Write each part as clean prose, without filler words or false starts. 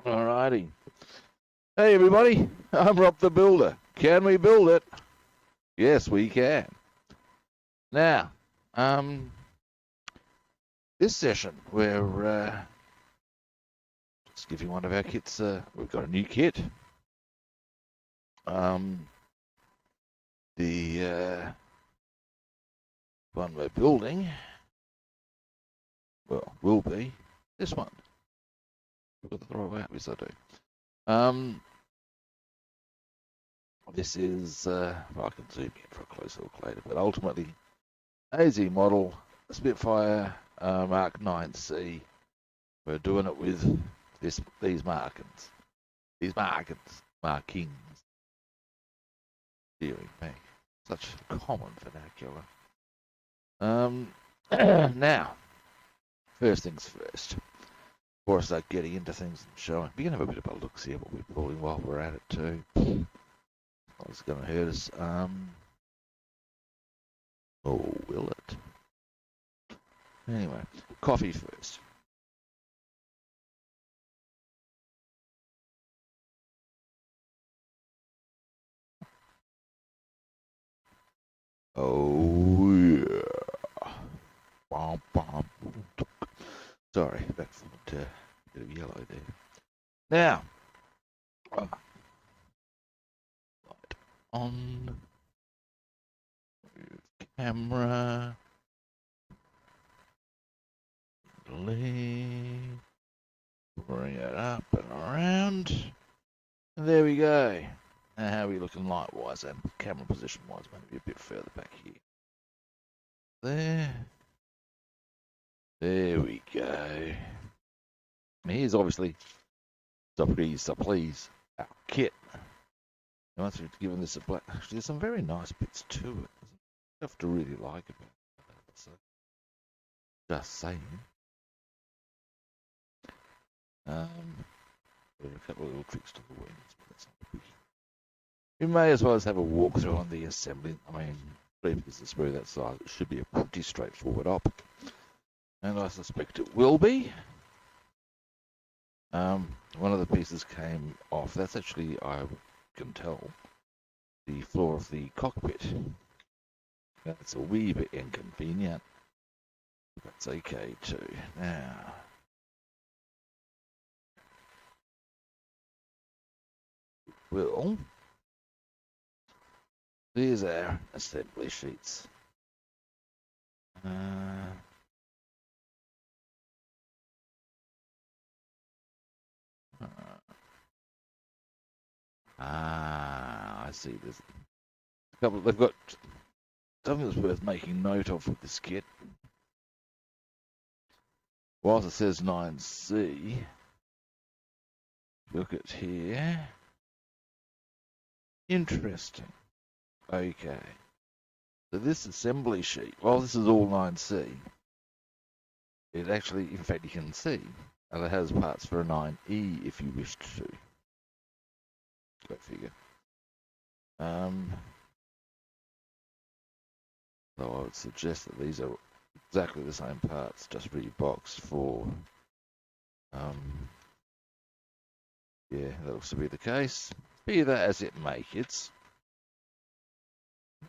Alrighty. Hey everybody, I'm Rob the Builder. Can we build it? Yes, we can. Now, this session we're just giving one of our kits. We've got a new kit. The one we're building, well, will be this one. Got the right way up, yes I do. This is, well, I can zoom in for a closer look later, but ultimately, AZ model, Spitfire Mk IXc. We're doing it with these markings. Markings. Dearing me. Such common vernacular. Now, first things first. Before I start getting into things and showing, we can have a bit of a look, see what we're building while we're at it too. It's going to hurt us. Oh, will it? Anyway, coffee first. Oh yeah. Bom, bom. Sorry, back from a bit of yellow there. Now, light on. Camera. Bring it up and around. And there we go. Now how are we looking light-wise and camera position-wise? Maybe a bit further back here. There we go. Here's obviously please our kit. Once we've given this a black, actually there's some very nice bits to it. Stuff to really like about it. So, just saying. There are a couple of little tricks to the wings, but that's not big. We may as well have a walkthrough on the assembly. I mean, because it's very that size, it should be a pretty straightforward op. And I suspect it will be. One of the pieces came off. That's actually, I can tell, the floor of the cockpit. That's a wee bit inconvenient. That's okay too. Now, we'll. These are assembly sheets. I see. There's a couple. They've got something that's worth making note of with this kit. Whilst it says 9C, look at here. Interesting. Okay. So this assembly sheet, while this is all 9C, it actually, in fact, you can see, and it has parts for a 9E if you wished to. Go figure. So I would suggest that these are exactly the same parts, just reboxed for, yeah, that looks to be the case. Be that as it may, kids.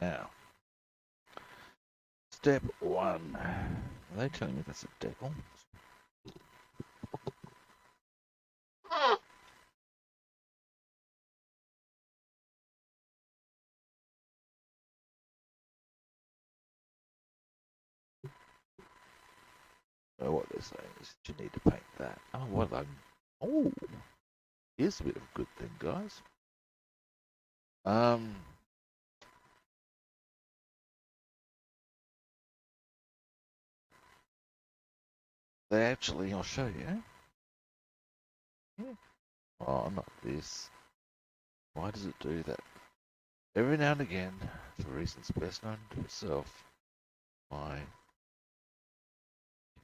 Now, step one. Are they telling me that's a decal? Oh, what they're saying is you need to paint that. Oh, what oh, here's a bit of a good thing, guys. They actually, I'll show you. Yeah. Oh, not this. Why does it do that? Every now and again, for reasons best known to itself, I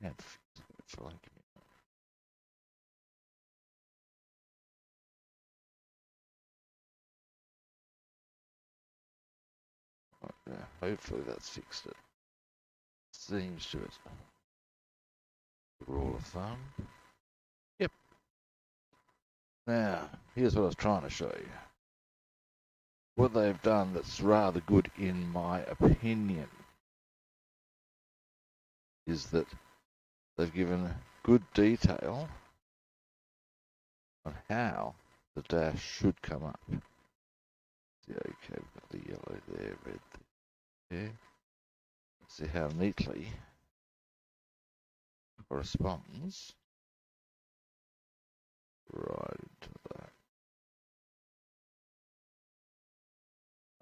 can't fix it for like hopefully that's fixed it. Seems to it. Rule of thumb. Yep. Now, here's what I was trying to show you. What they've done that's rather good in my opinion is that they've given good detail on how the dash should come up. See, okay, we've got the yellow there, red there. See how neatly corresponds right into that.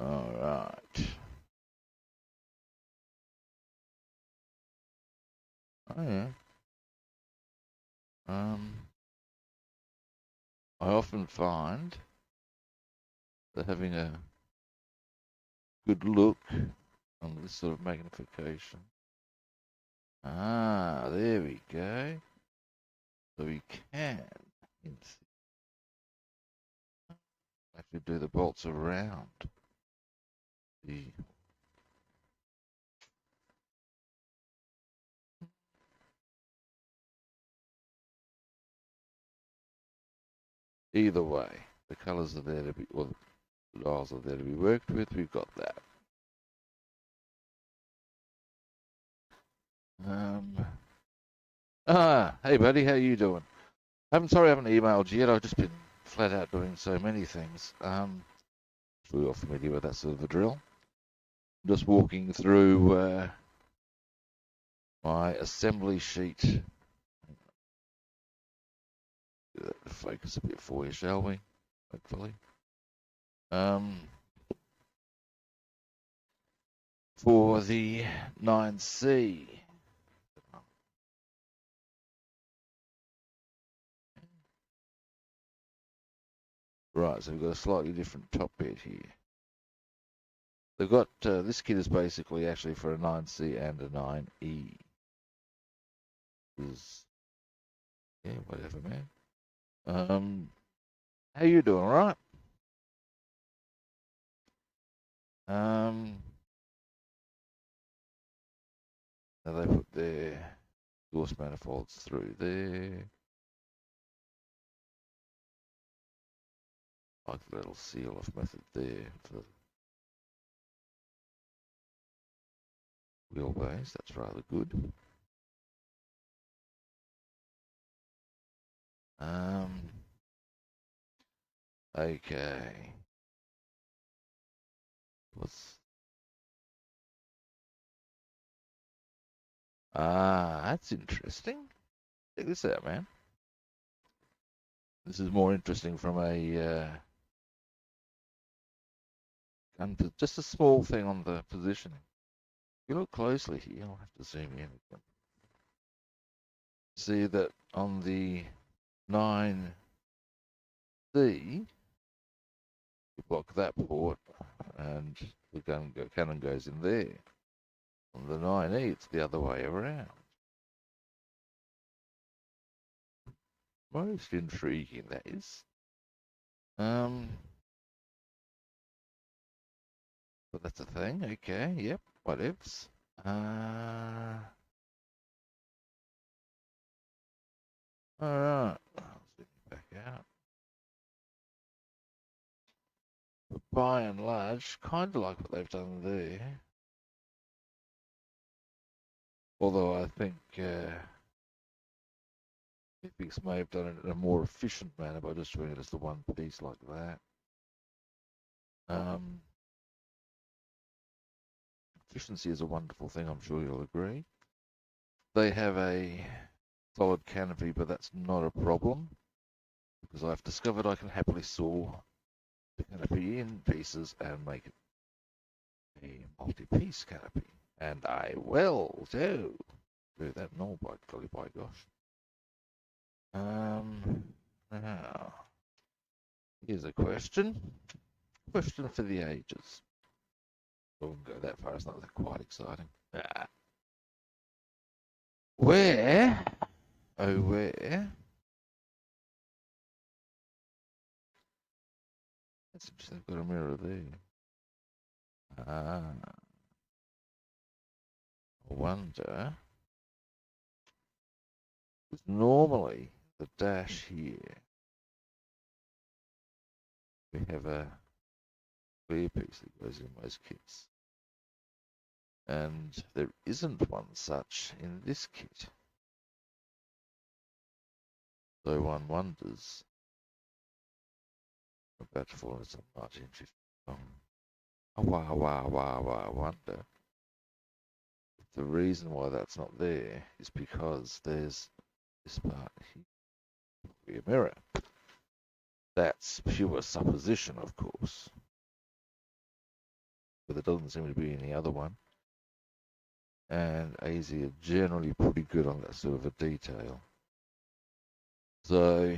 All right. Oh yeah. I often find that having a good look on this sort of magnification. Ah, there we go. So we can actually do the bolts around the. Either way, the colours are there to be, or the dials are there to be worked with. We've got that. Hey buddy, how you doing? Sorry I haven't emailed you yet. I've just been flat out doing so many things. Sure you're familiar with that sort of a drill. Just walking through my assembly sheet. Focus a bit for you, shall we? Hopefully. For the 9C. Right, so we've got a slightly different top bit here. They've got, this kit is basically actually for a 9C and a 9E. Yeah, whatever, man. How you doing, all right? Now they put their exhaust manifolds through there. Like the little seal off method there for the wheelbase. That's rather good. Okay. That's interesting. Check this out, man. This is more interesting from a just a small thing on the positioning. If you look closely here, I'll have to zoom in again. See that on the 9C, you block that port, and the cannon goes in there. On the 9E, it's the other way around. Most intriguing, that is. But that's a thing. Okay, yep, whatevs. Alright, I'll zoom back out. But by and large, kind of like what they've done there. Although I think Epix may have done it in a more efficient manner by just doing it as the one piece like that. Efficiency is a wonderful thing, I'm sure you'll agree. They have a solid canopy, but that's not a problem because I've discovered I can happily saw the canopy in pieces and make it a multi-piece canopy. And I will do that in all, by golly, by gosh. Now, here's a question. Question for the ages. I wouldn't go that far, it's not that quite exciting. Where, oh where, that's interesting, they've got a mirror there. I wonder, because normally the dash here we have a clear piece that goes in most kits. And there isn't one such in this kit. So one wonders about to fall into some 1950 song. I wonder if the reason why that's not there is because there's this part here, a mirror. That's pure supposition, of course. But there doesn't seem to be any other one. And AZ are generally pretty good on that sort of a detail. So,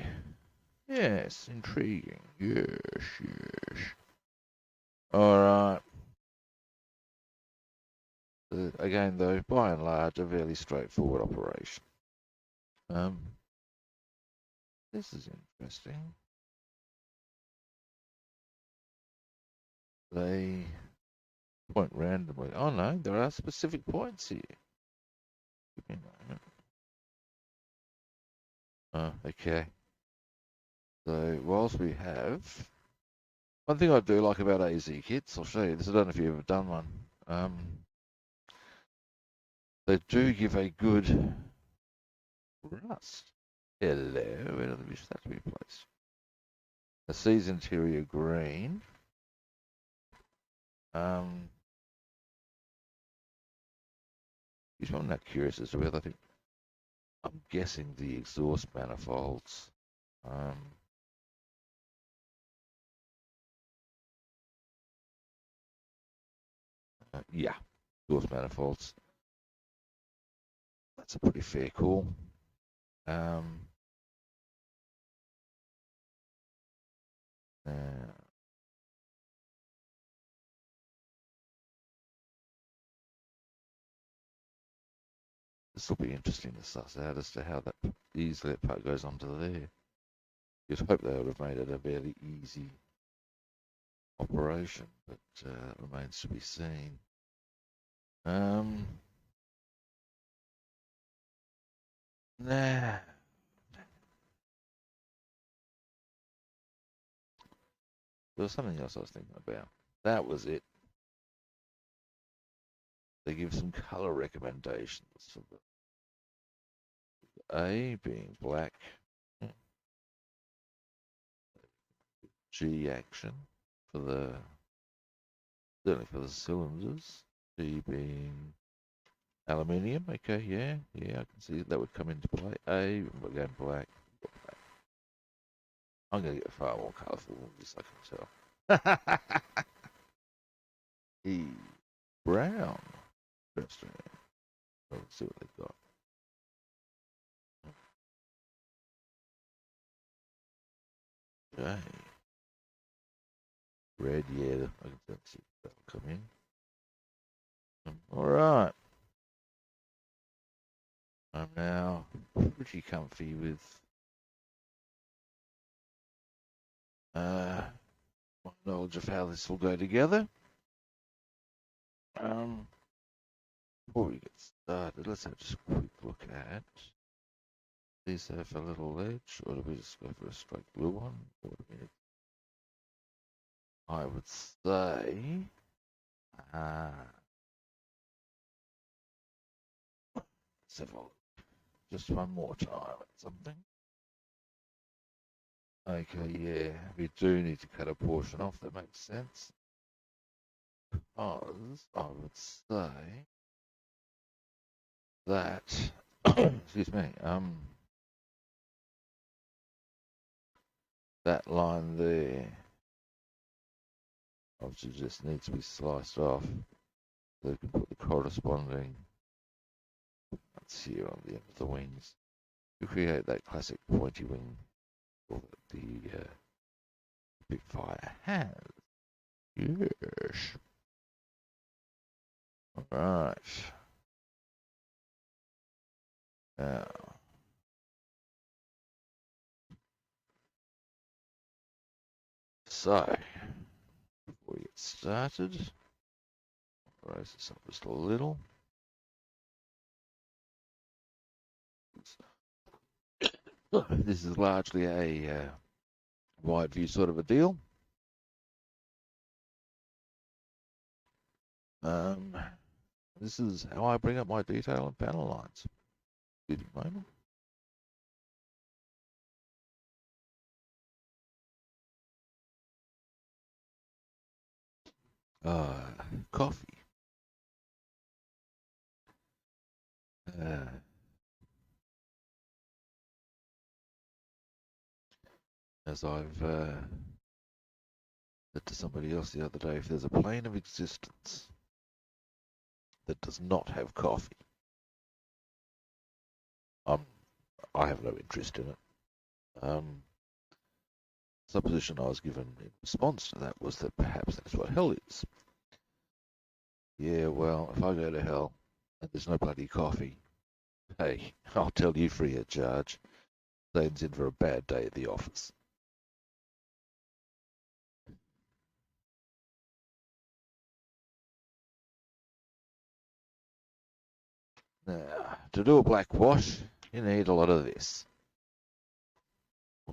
yes, intriguing. Yes, yes. Alright. Again, though, by and large, a fairly straightforward operation. This is interesting. They point randomly. Oh no, there are specific points here. Give me a moment. Oh, okay. So, whilst we have... One thing I do like about AZ kits, I'll show you this, I don't know if you've ever done one. They do give a good rust. Hello, where do the wish that to be placed? A C's interior green. I'm not curious as to whether I'm guessing the exhaust manifolds. Yeah, exhaust manifolds. That's a pretty fair call. This will be interesting to suss out as to how that easily that part goes onto there. You'd hope they would have made it a fairly easy operation, but remains to be seen. Nah. There was something else I was thinking about. That was it. They give some color recommendations for the A being black, G action for the certainly for the cylinders, G being aluminium. Okay, yeah, I can see that would come into play. A, we're going black. I'm going to get far more colourful than this, I can tell. E, brown. Interesting. Let's see what they've got. Okay. Red, yeah, I can see that'll come in. All right. I'm now pretty comfy with my knowledge of how this will go together. Before we get started, let's have just a quick look at these have a little edge, or do we just go for a straight blue one? I would say let's have a look. Just one more time at something. Okay, yeah, we do need to cut a portion off, that makes sense. Because I would say that, excuse me, that line there obviously just needs to be sliced off so we can put the corresponding nuts here on the end of the wings to create that classic pointy wing that the Spitfire has. Yes. Alright. Now, so, before we get started, I'll raise this up just a little. This is largely a wide view sort of a deal. Um, this is how I bring up my detail and panel lines. Good moment. Coffee. Uh, as I've said to somebody else the other day, if there's a plane of existence that does not have coffee, um, I have no interest in it. Supposition I was given in response to that was that perhaps that's what hell is. Yeah, well, if I go to hell and there's no bloody coffee, hey, I'll tell you free of charge. Zane's in for a bad day at the office. Now, to do a black wash, you need a lot of this.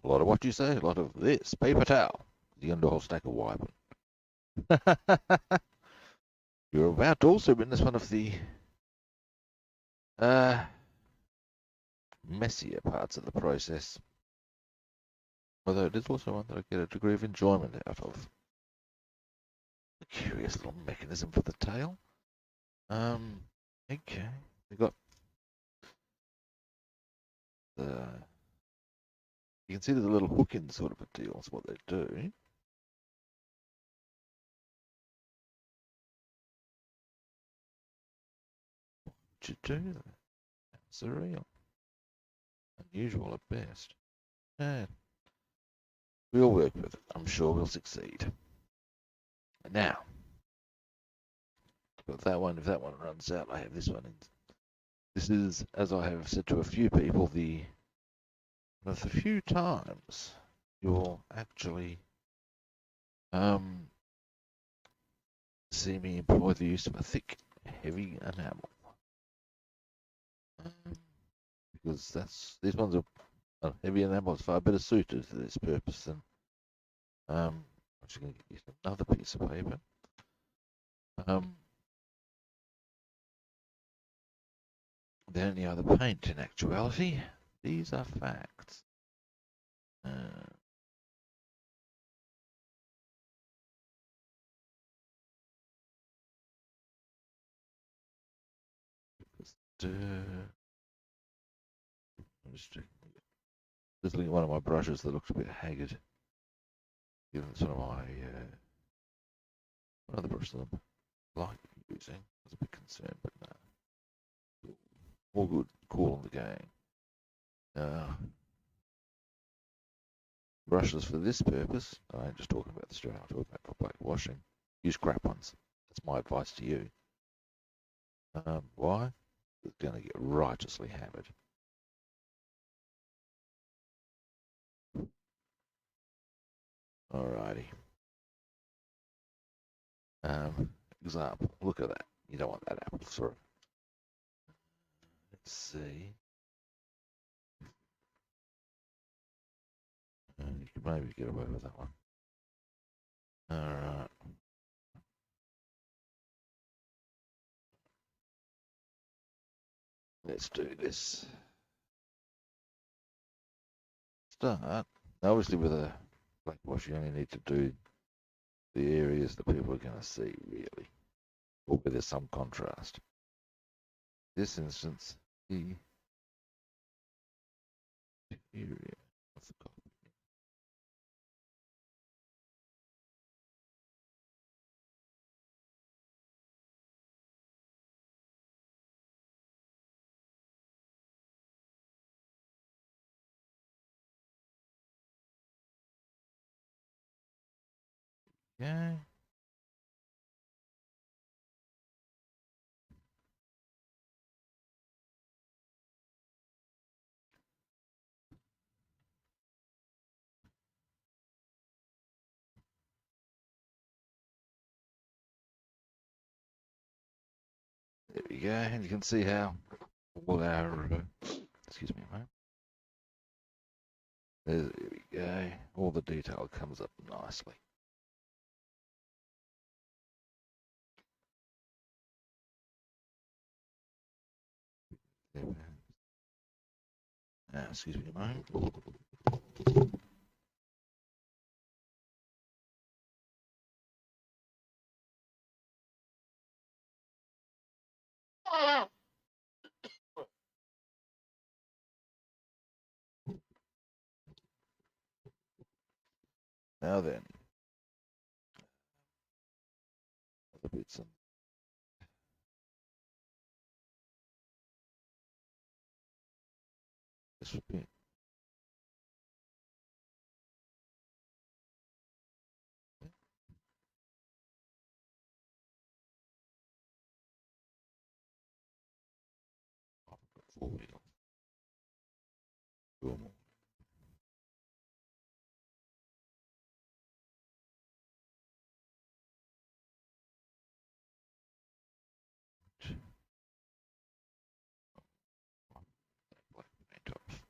A lot of what you say? A lot of this. Paper towel. The end whole stack of wiping. You're about to also witness one of the uh, messier parts of the process. Although it is also one that I get a degree of enjoyment out of. A curious little mechanism for the tail. Okay. They've got the. You can see there's a little hook in sort of a deal. That's what they do. What you do? Surreal. Unusual at best. Yeah. We'll work with it. I'm sure we'll succeed. Now, got that one. If that one runs out, I have this one. This is, as I have said to a few people, one of the few times you'll actually see me employ the use of a thick, heavy enamel. Because these ones are heavy enamel is far better suited to this purpose than I'm just going to get another piece of paper. Than any other paint in actuality. These are facts. I'm just looking at one of my brushes that looks a bit haggard. Given it's one of my one of the brushes I'm like using. I was a bit concerned, but no. All good, cool on the game. Brushes for this purpose, I ain't just talking about the straight, I'm talking about for black washing. Use crap ones. That's my advice to you. Why? It's going to get righteously hammered. Alrighty. Example. Look at that. You don't want that apple through. Let's see. You could maybe get away with that one. Alright. Let's do this. Start. Obviously, with a black wash, you only need to do the areas that people are going to see, really. Or where there's some contrast. This instance, the area of the copy. Yeah. There we go. And you can see how all our, excuse me, mate. There we go. All the detail comes up nicely. Excuse me a moment. Now then, other bits and this would be four wheel. Normal. Black paint off.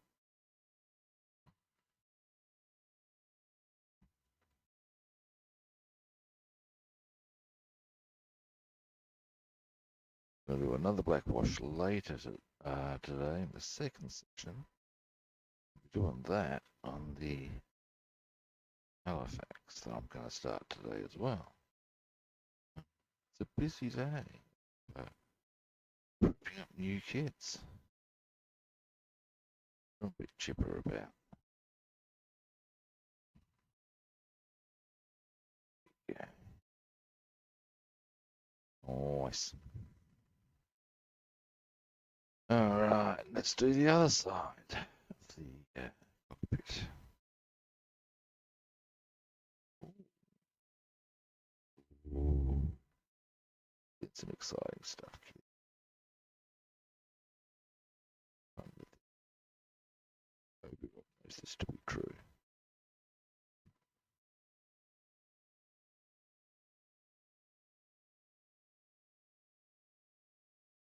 Going to do another black wash later today in the second section. Doing that on the Halifax that I'm going to start today as well. It's a busy day. Prepping up new kits. I'm a bit chipper about. Yeah. Nice. All right, let's do the other side of the cockpit. Ooh. It's some exciting stuff. Obi-Wan knows this to be true.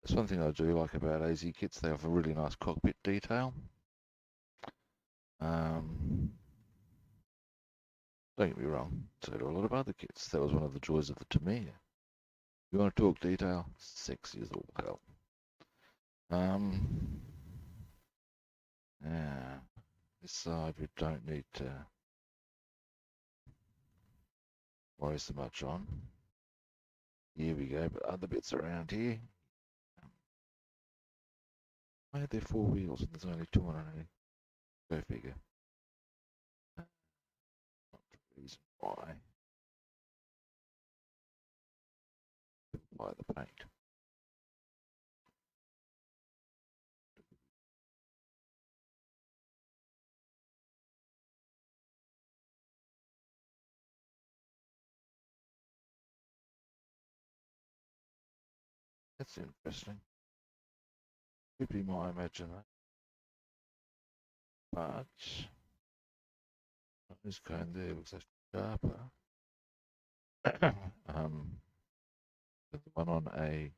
That's one thing I do like about AZ kits. They have a really nice cockpit detail. Don't get me wrong, so do a lot of other kits. That was one of the joys of the Tamiya. You want to talk detail? Sexy as all hell. Yeah, this side we don't need to worry so much on. Here we go, but other bits around here. Why are there four wheels and there's only two on it? Go figure. Not the reason why. Apply the paint. That's interesting. Could be my imagination. But this cone there looks actually sharper. The one on a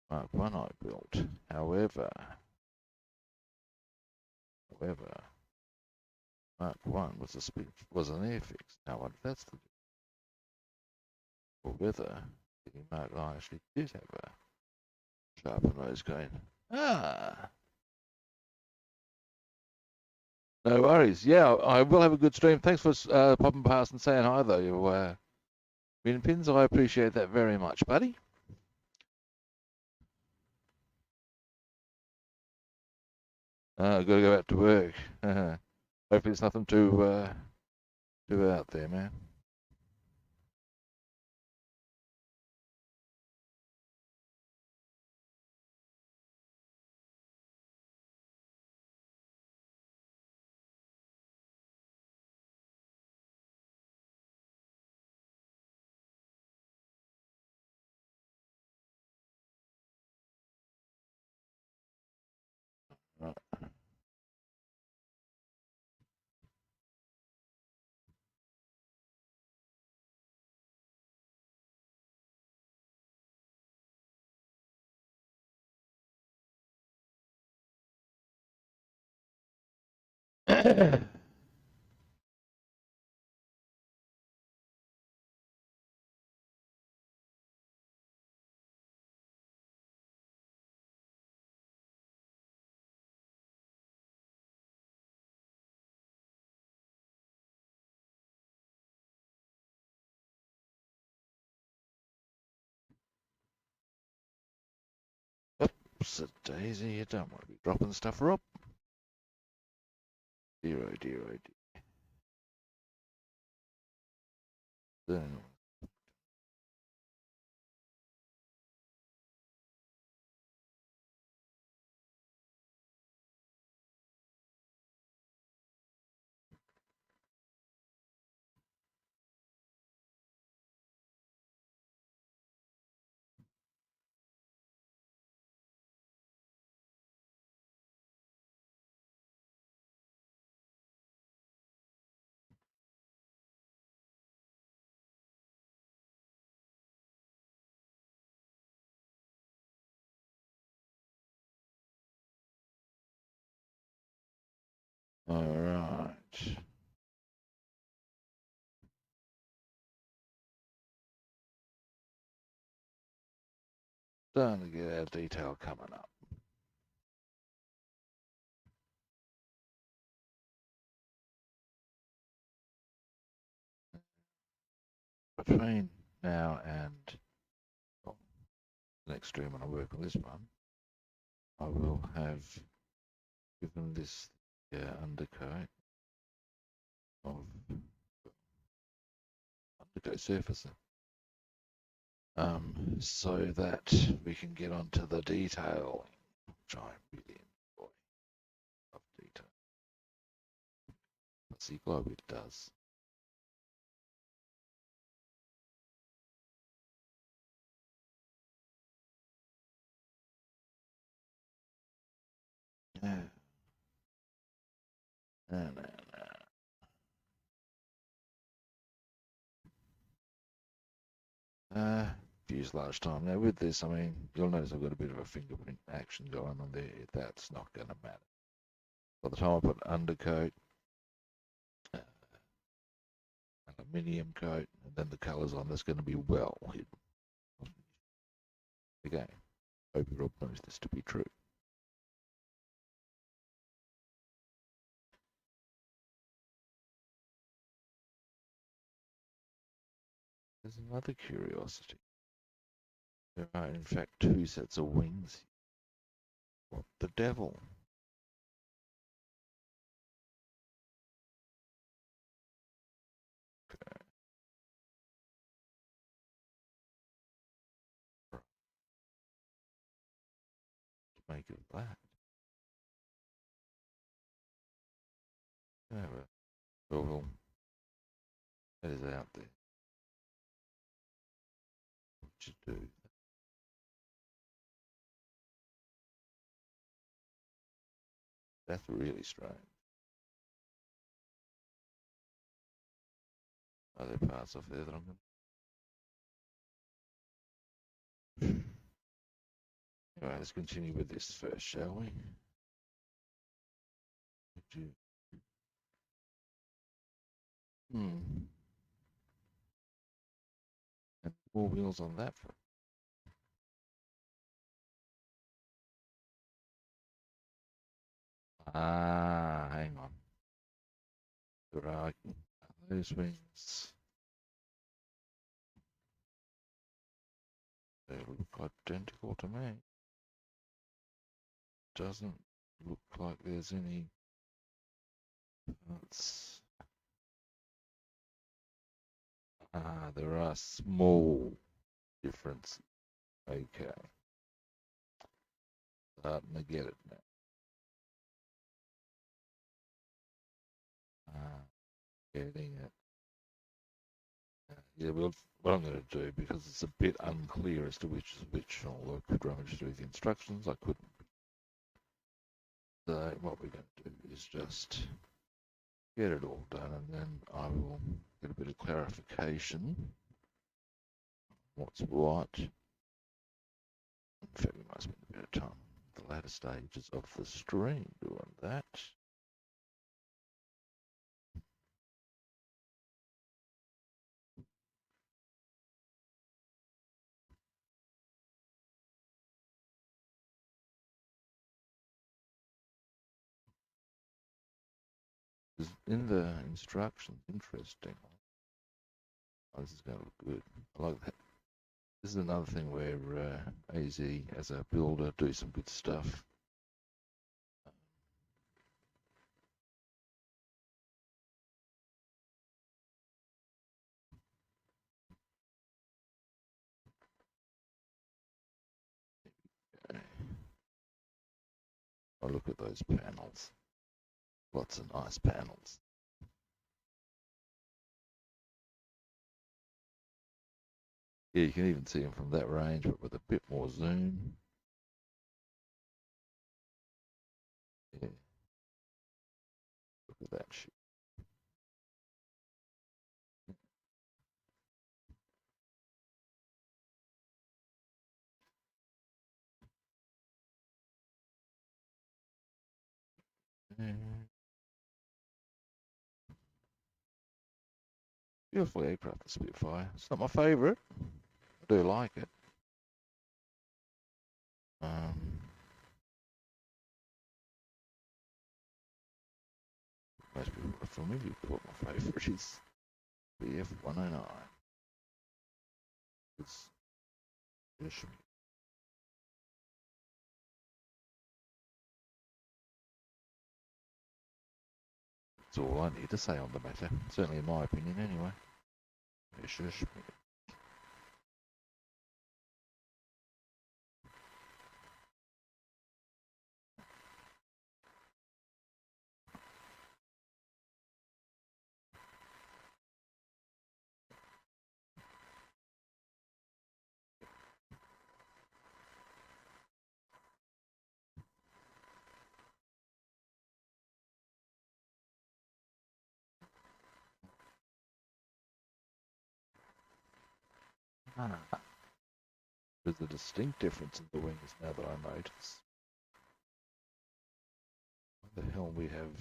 Mark 1 I built. However, Mark 1 was an airfix. Now what that's the or whether the Mark I actually did have a sharper nose cone. Ah, no worries. Yeah, I will have a good stream. Thanks for popping past and saying hi though. You Pins, I appreciate that very much, buddy. Gotta go back to work. Hopefully it's nothing too out there, man. Right. Whoops, daisy, you don't want to be dropping stuff, Rob. Dear, oh dear, oh dear. All right. Starting to get our detail coming up. Between now and the next stream when I work on this one, I will have given this undercoat of undercoat surface, so that we can get onto the detailing, which I really enjoy. Love detail. Let's see what it does. Yeah. No. Used last time. Now with this, I mean, you'll notice I've got a bit of a fingerprint action going on there. That's not going to matter. By the time I put undercoat, aluminium coat, and then the colours on, that's going to be well hidden. Again, hope Rob knows this to be true. There's another curiosity. There are, in fact, 2 sets of wings. What the devil? Okay. Make it that. Yeah, well, that is out there. What you do? That's really strange. Are there parts of there that I'm going to... Anyway, let's continue with this first, shall we? Hmm. And more wheels on that front. Ah, hang on. There are those wings. They look identical to me. Doesn't look like there's any parts. Ah, there are small differences. Okay. Starting to get it now. Getting it. Yeah, well, what I'm going to do, because it's a bit unclear as to which is which, although I could rummage through the instructions, I couldn't. So what we're going to do is just get it all done, and then I will get a bit of clarification. What's what? In fact, we might spend a bit of time at the latter stages of the stream doing that. In the instructions, interesting. Oh, this is going to look good. I like that. This is another thing where AZ, as a builder, do some good stuff. I look at those panels. Lots of nice panels. Yeah, you can even see them from that range, but with a bit more zoom. Yeah, look at that shit. Beautiful aircraft, the Spitfire. It's not my favourite. I do like it. Most people are familiar with what my favourite is. BF-109. It's just that's all I need to say on the matter. Certainly in my opinion, anyway. It's just there's a distinct difference in the wings now that I notice. What the hell we have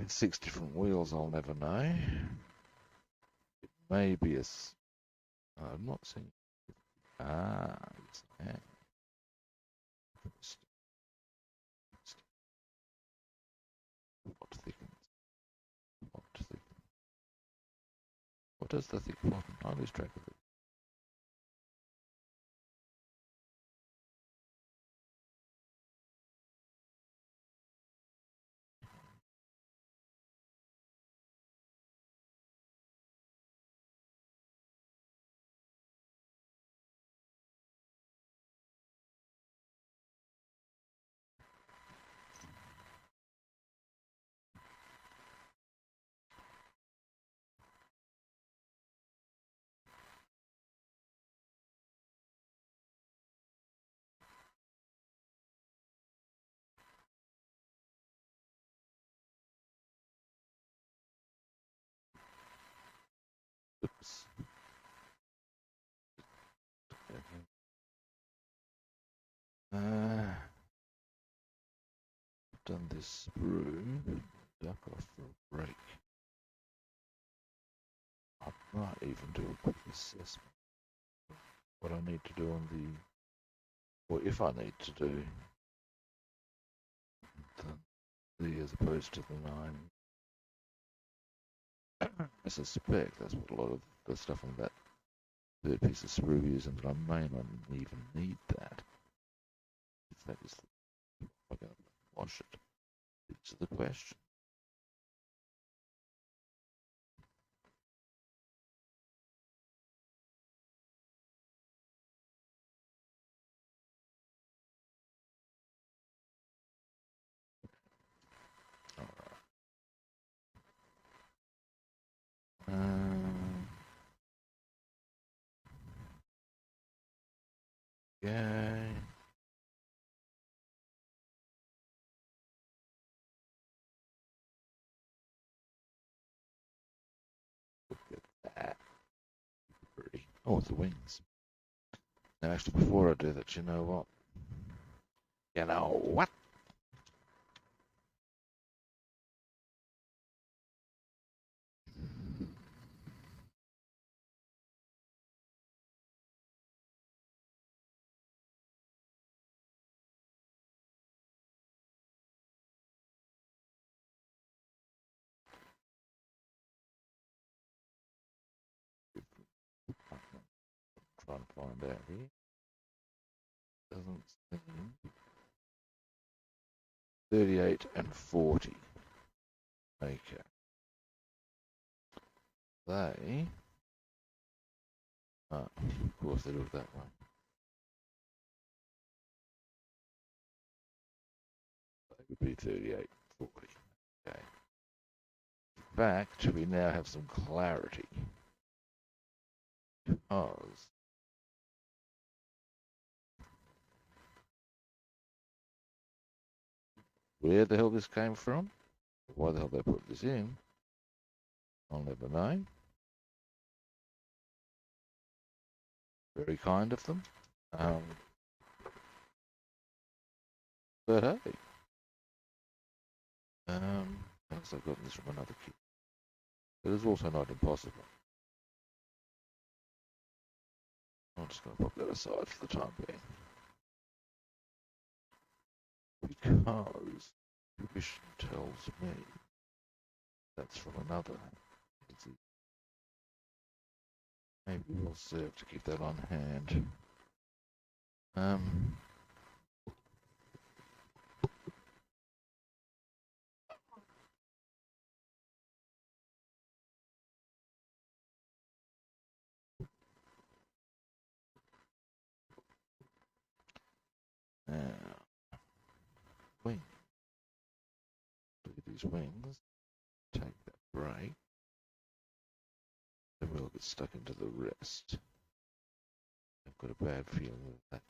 6 different wheels, I'll never know. It may be I'm not seeing. Ah, yes, I am. What thickens? What thickens? What does the thick bottom? I lose track of it. Oops. I've done this sprue. Duck off for a break. I might even do a quick assessment. What I need to do on or if I need to do the as opposed to the 9. I suspect that's what a lot of the stuff on that third piece of sprue is, and I may not even need that. If that is, I'm going to wash it. It's the question. Okay. Look at that. Pretty. Oh, the wings. Now, actually, before I do that, you know what? You know what? try and find out here. Doesn't seem 38 and 40. Okay. They of course they look that way. They would be 38, 40. Okay. In fact, we now have some clarity because where the hell this came from, why the hell they put this in, I'll never know. Very kind of them. But hey, perhaps I've gotten this from another kid. It is also not impossible. I'm just going to pop that aside for the time being. Because intuition tells me that's from another entity. Maybe we'll serve to keep that on hand. Now, wings. Look at these wings. Take that break. Then we'll get stuck into the rest. I've got a bad feeling that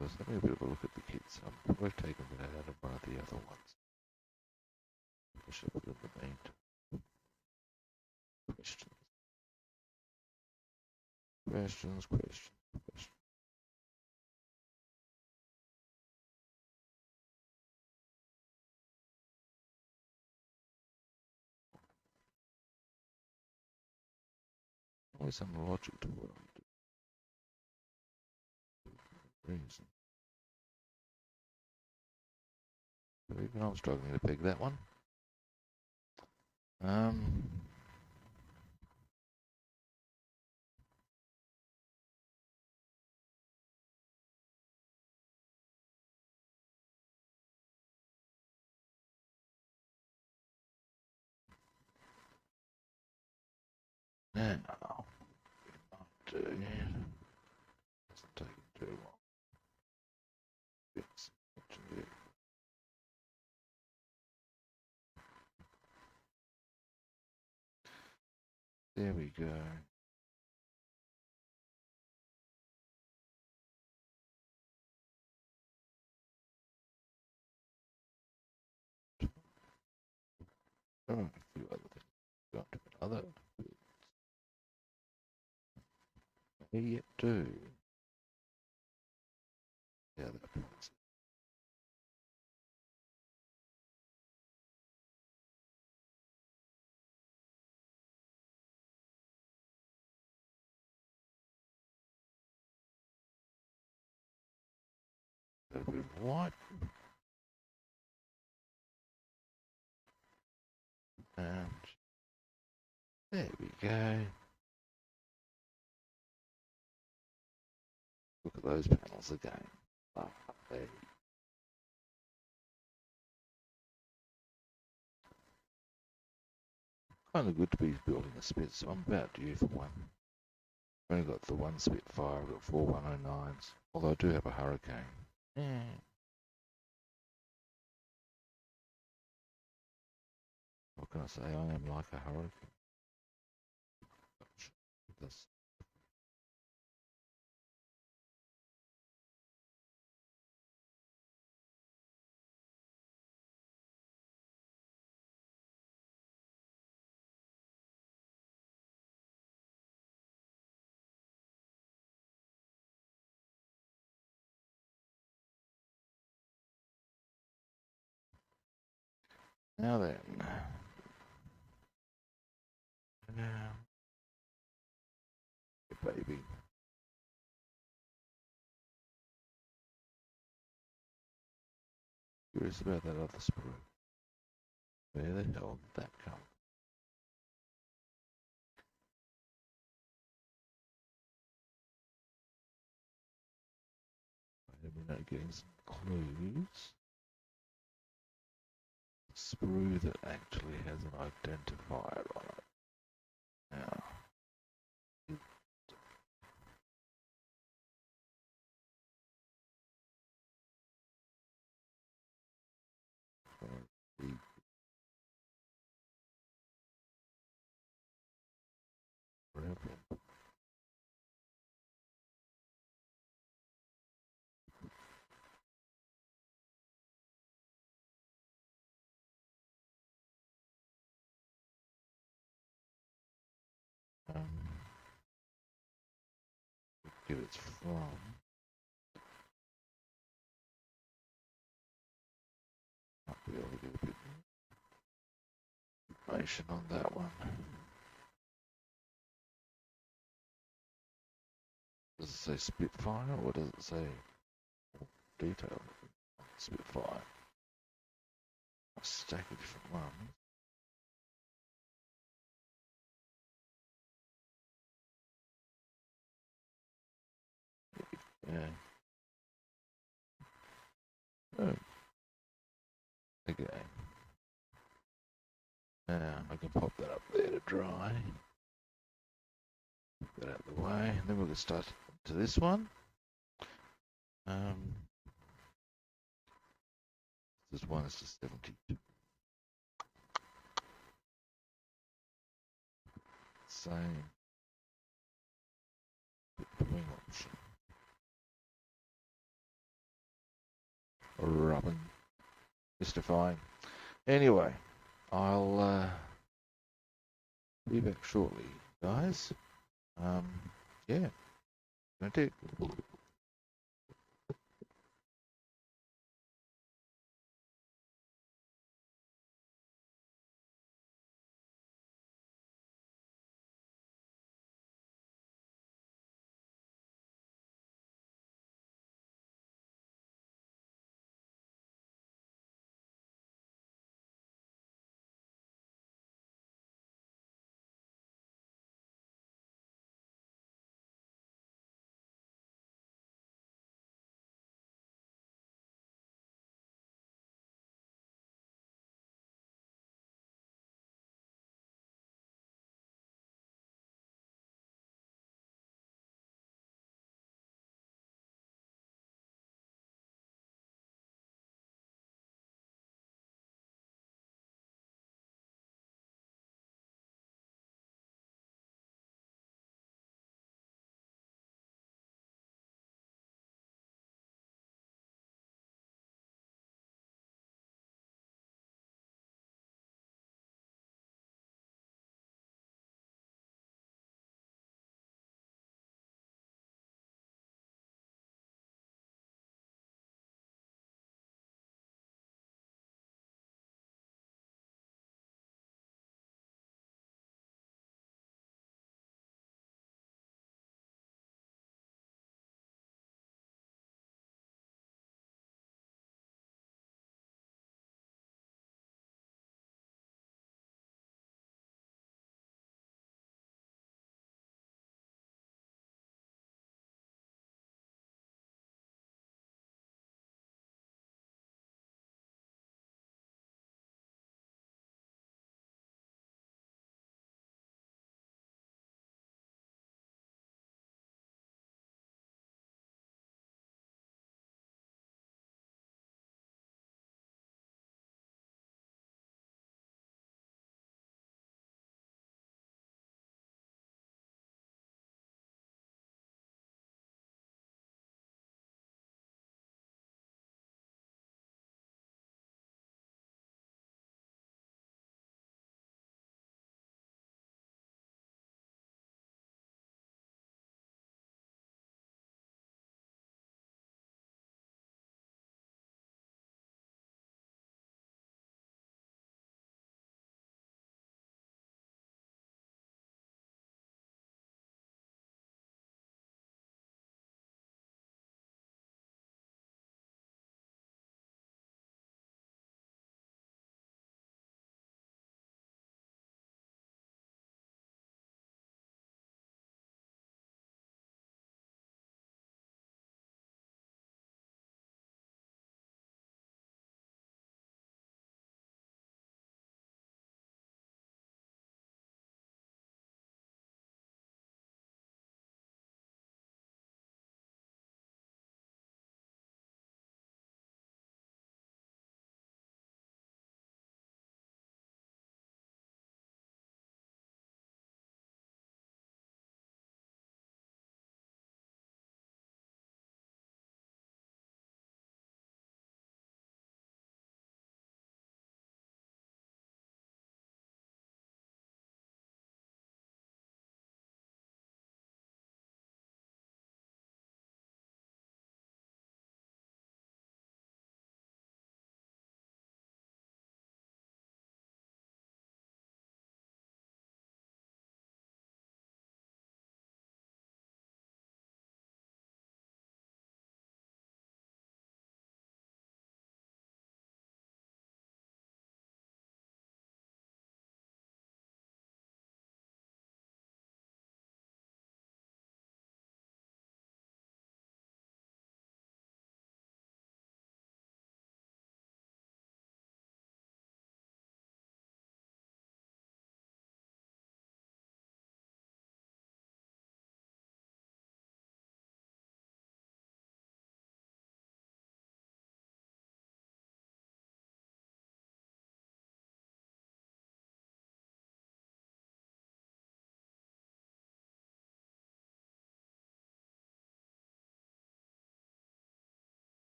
let's have a bit of a look at the kits. We've taken that out of one of the other ones. I should put in the meantime. Questions. Questions, questions, questions. Always some logic to what I do. Reason. But even I'm struggling to peg that one. Now, doesn't take too long. Yes, there we go. Oh, a few other things. Got another. Yet do. Yeah, that points. A bit of white. And there we go. Look at those panels again. Ah, there. Kind of good to be building a Spit, so I'm about due for one. I've only got the one Spitfire, I've got 4 109s, although I do have a Hurricane. Yeah. What can I say? I am like a hurricane. This. Now then. Now. Baby. Curious about that other sprue. Where the hell did that come? getting some clues. Sprue that actually has an identifier on it. Now, um, get it's from. Might be able to get a bit more information on that one. Does it say Spitfire or does it say detail on Spitfire? A stack of different ones. Yeah. Oh. Okay. Now I can pop that up there to dry. Put that out of the way. And then we'll get started to this one. This one is to 72. Same wing option. Robin. Mystifying. Anyway, I'll be back shortly, guys. Yeah. Gonna do.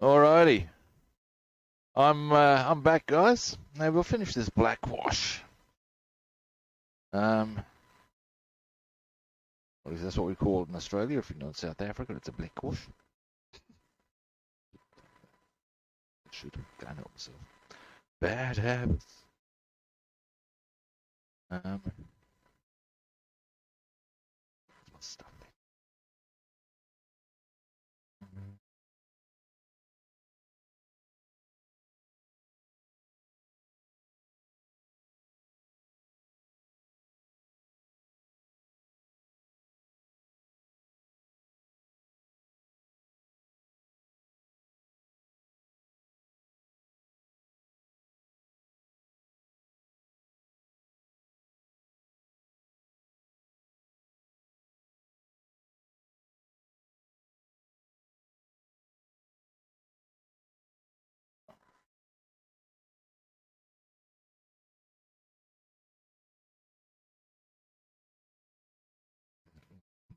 Alrighty, I'm back, guys. Now we'll finish this black wash. Well, that's what we call it in Australia. If you're not in South Africa, it's a black wash. Should can't help myself. Bad habits. Stuff.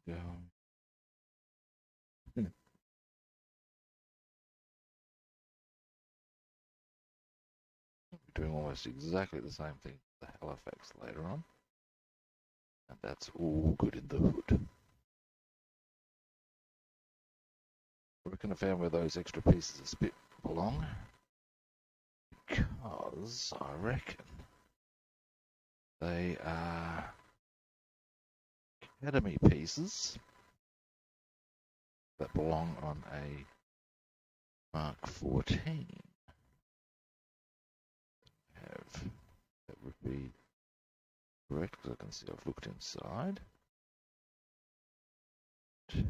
Go. We're doing almost exactly the same thing with the Halifax later on. And that's all good in the hood. I reckon I found where those extra pieces of spit belong. Because I reckon they are Academy pieces that belong on a Mark 14. That would be correct, because I can see I've looked inside. The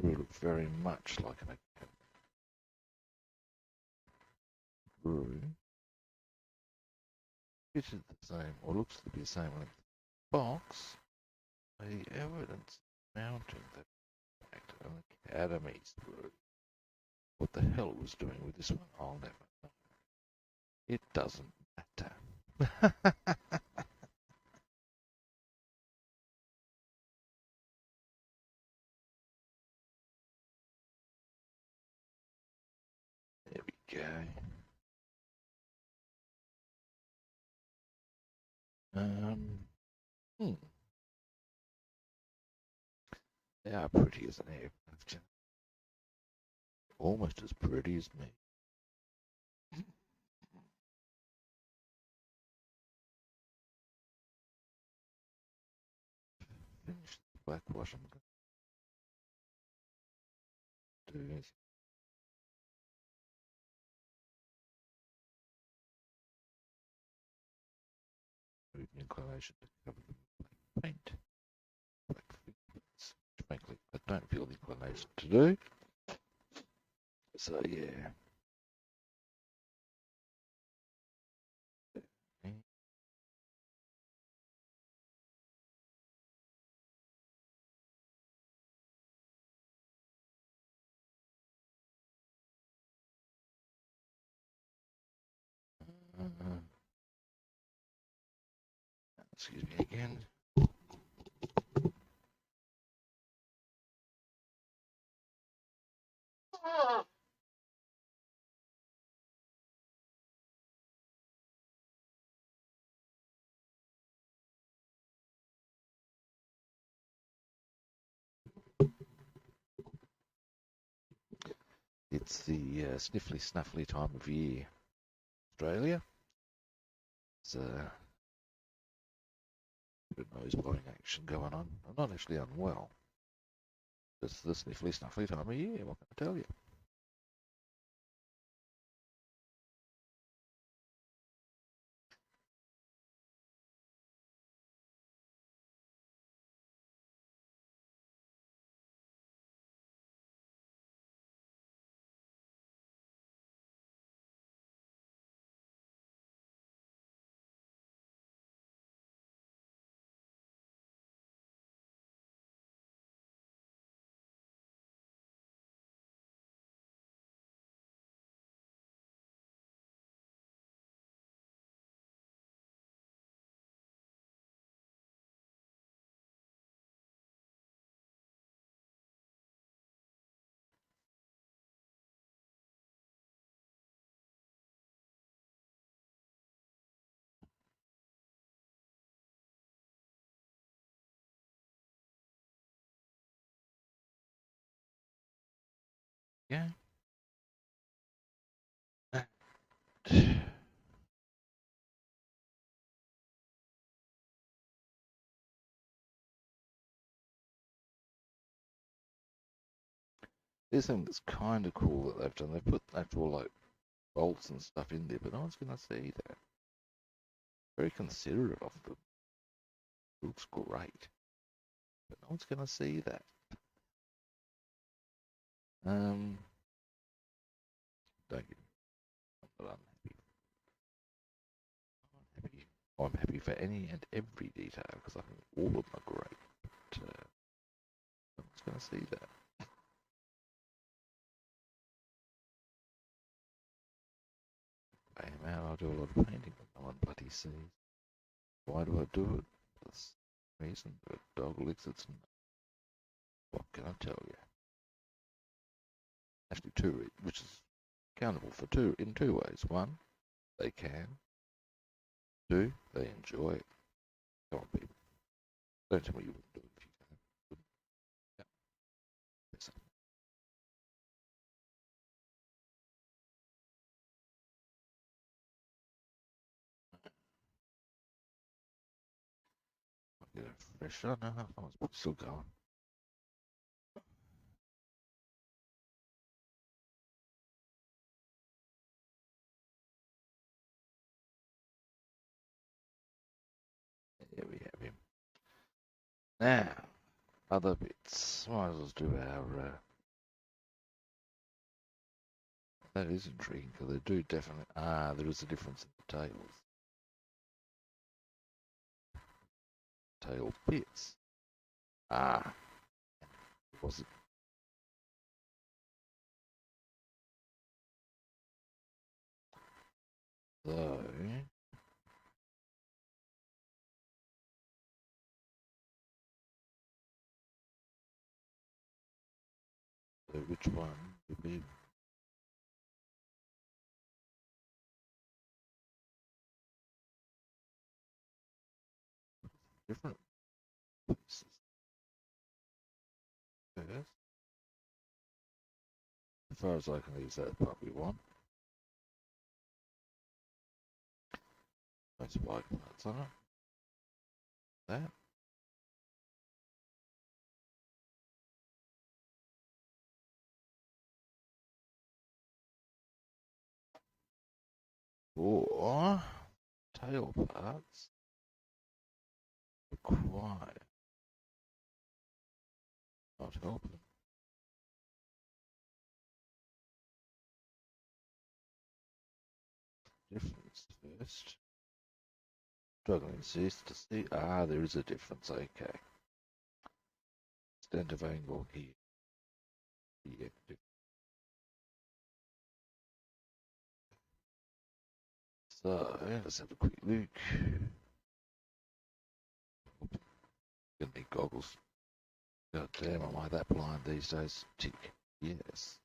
it look very much like an brewery. It is the same, or looks to be the same length box. The evidence mounting the fact of an Academy's brewery. What the hell it was doing with this one, I'll never know. It doesn't matter. There we go. They are pretty as an aircraft. Almost as pretty as me. Finish the black wash. I'm going to do move inclination to cover them with black paint. Black fingerprints, which frankly I don't feel the inclination to do. So yeah. Excuse me again. It's the sniffly snuffly time of year. Australia. It's a bit of nose blowing action going on. I'm not actually unwell. It's the sniffly snuffly time of year. What can I tell you? Yeah. There's something that's kind of cool that they've done. They've put actual like bolts and stuff in there, but no one's gonna see that. Very considerate of them. Looks great, but no one's gonna see that. Um, don't get me. I'm not unhappy. I'm happy. I'm happy for any and every detail because I think all of them are great. But no one's gonna see that. I am out. I do a lot of painting, but no one bloody sees. Why do I do it? For the reason that a dog licks its nose. What can I tell you? Actually, which is accountable for in two ways. One, they can. Two, they enjoy it. Come on, people. Don't tell me you wouldn't do it if you can. Wouldn't. Yeah. Yes. I'll get a fresh. Oh, no, I was still going. There we have him. Now, other bits. Might as well do our. That is intriguing because they do definitely. There is a difference in the tails. Tail bits. Was it? So, which one would be different pieces? Yes. As far as I can use that probably one. That's white parts on it. That. Or tail parts required. Not helping. Difference first. Struggling to see. There is a difference. Okay. Extent of angle here. Yeah. So let's have a quick look. Gonna need goggles. God damn, am I that blind these days? Tick. Yes.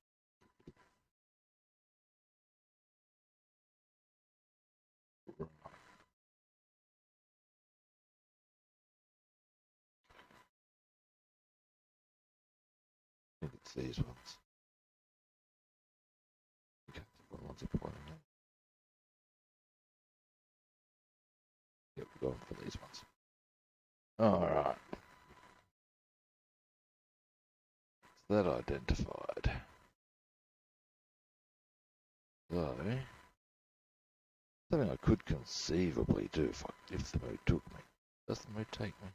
Right. I think it's these ones. Okay, what ones are pointing at? Yep, we're going for these ones. Alright. So that identified. So, something I could conceivably do if the mood took me. Does the mood take me?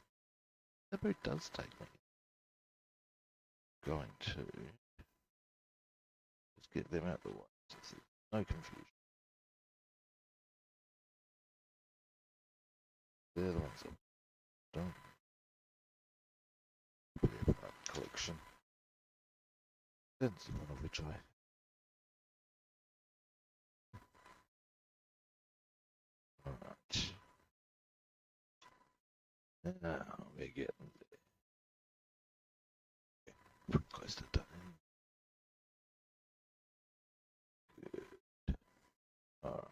The mood does take me. Going to just get them out of the way. So no confusion. They're the ones that don't appear for that collection. That's one of which I alright. Now we're getting pretty close to done. Good. Alright.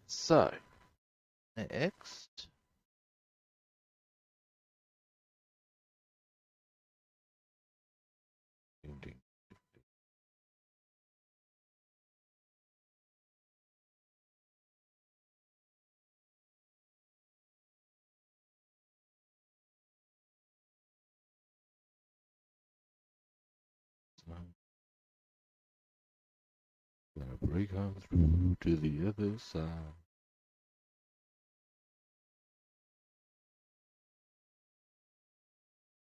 So next Gonna break on through to the other side.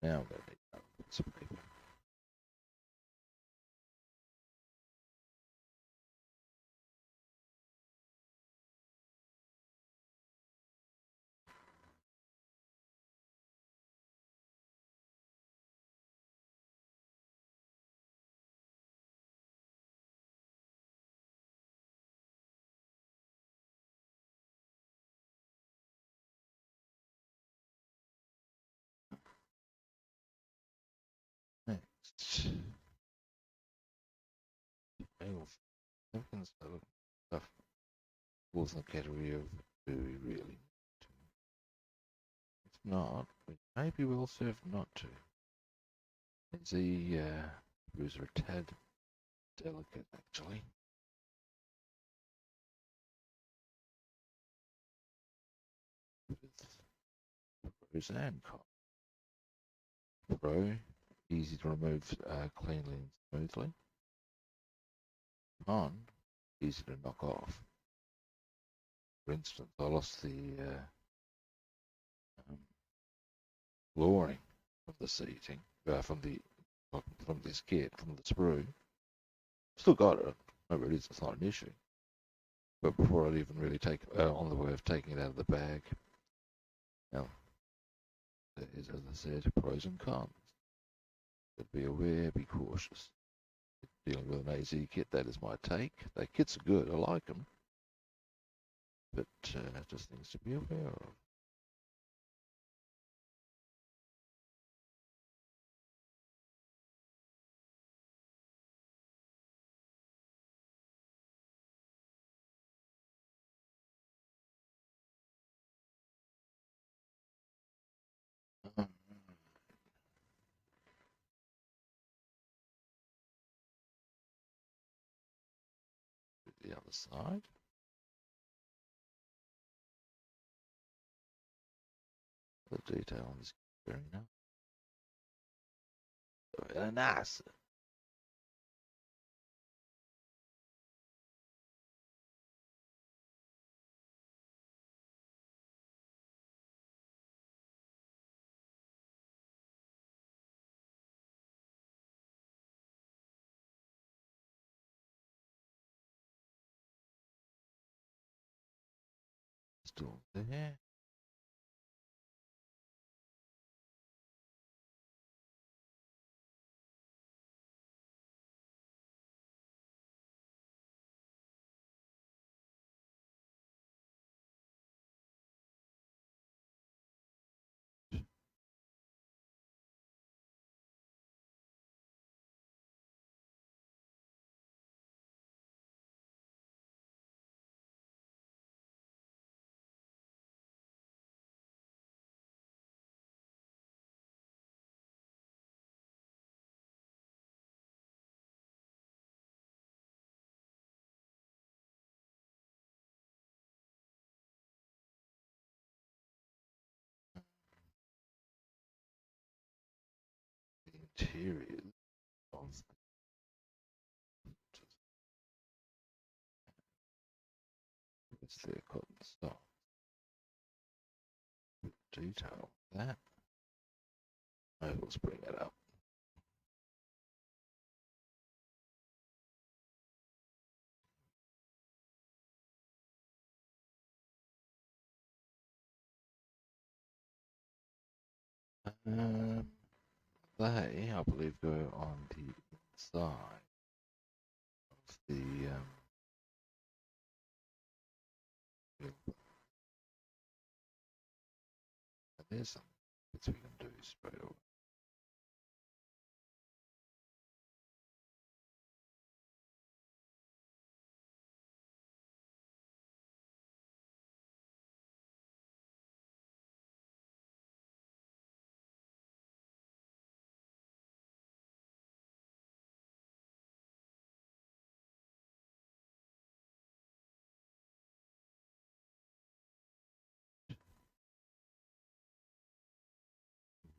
Now I'm gonna need some paper. Next. Tokens stuff falls in the category of do we really? If not, we may be well served not to. The brews are a tad delicate actually. With pros and cons. Pro, easy to remove cleanly and smoothly. Con, easy to knock off. For instance, I lost the flooring of the seating from this kit, from the sprue. Still got it. Whatever it is, it's not an issue. But before I'd even really take on the way of taking it out of the bag, now there is, as I said, pros and cons. But be aware, be cautious. Dealing with an AZ kit, that is my take. The kits are good, I like them, but just things to be aware of. The other side. The detail on this very nice. Very nice. Still there. The interior of it's their cotton stock. Detail that. Let's bring it up. They, I believe, go on the inside of the and there's some bits we can do straight away.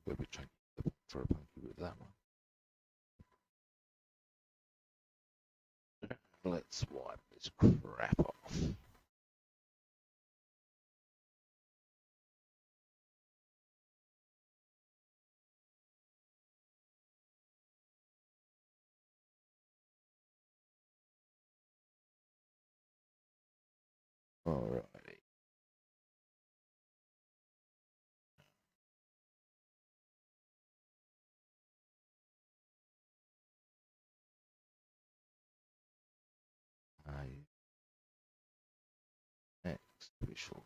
We'll be checking for a punky with that one. Let's wipe this crap off. Alrighty. Next, we shall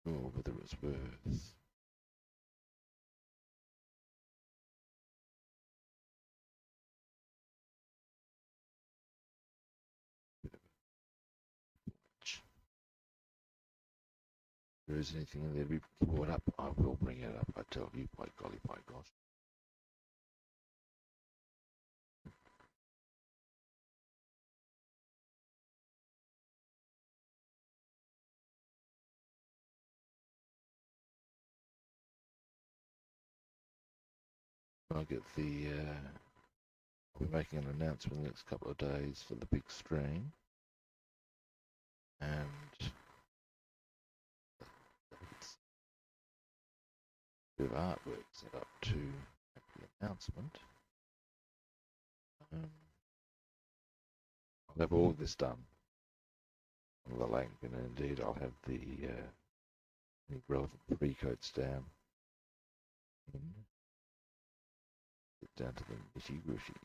go whether it's worth. If there is anything in there to be brought up, I will bring it up. I tell you, by golly, by gosh. I'll get the. I'll be making an announcement in the next couple of days for the big stream, and it's a bit of artwork set up to make the announcement. I'll have all of this done on the link, and indeed I'll have the relevant pre-codes down. Get down to the nitty-gritty.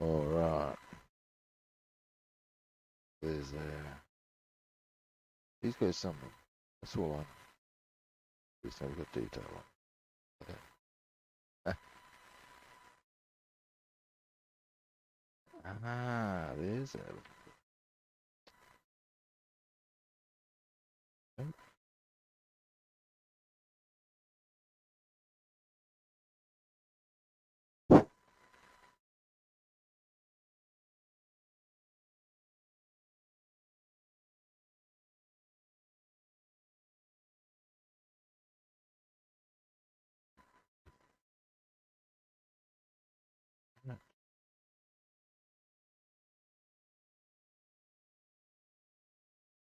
All right. There's these guys somewhere. That's all I. There's never got detail on. Okay. There's it.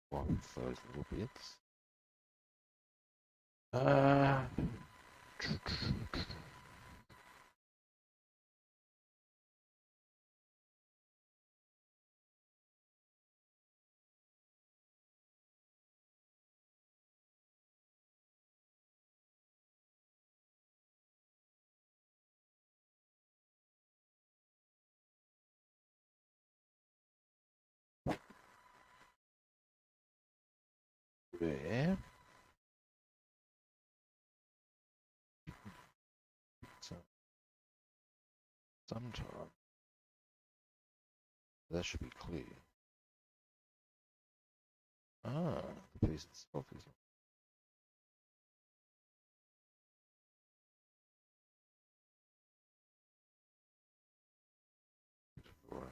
One of those little bits. Where? So, sometime. That should be clear. The piece itself is. Right.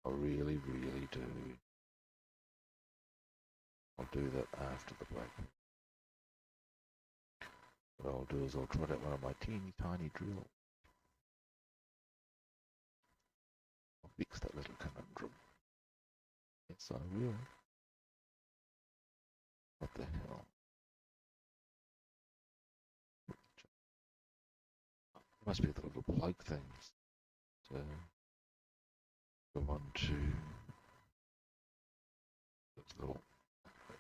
I really, really do. I'll do that after the break. What I'll do is I'll trot out one of my teeny tiny drills. I'll fix that little conundrum. Yes, I will. What the hell? Must be the little plug things. So, go on to those little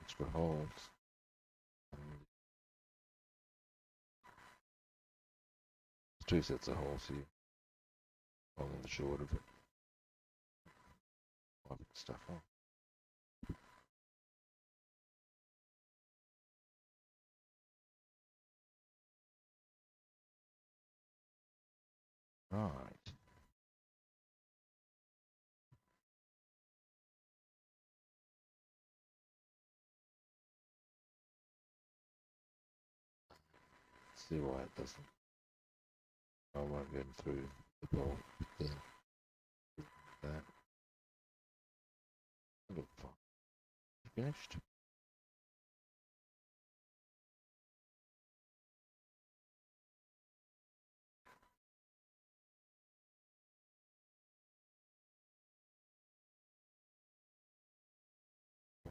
extra holes. Two sets of holes here. Long and the short of it. I'll put stuff on. Right. See why it doesn't. I won't get through the bolt. Then that. Look fine. Finished.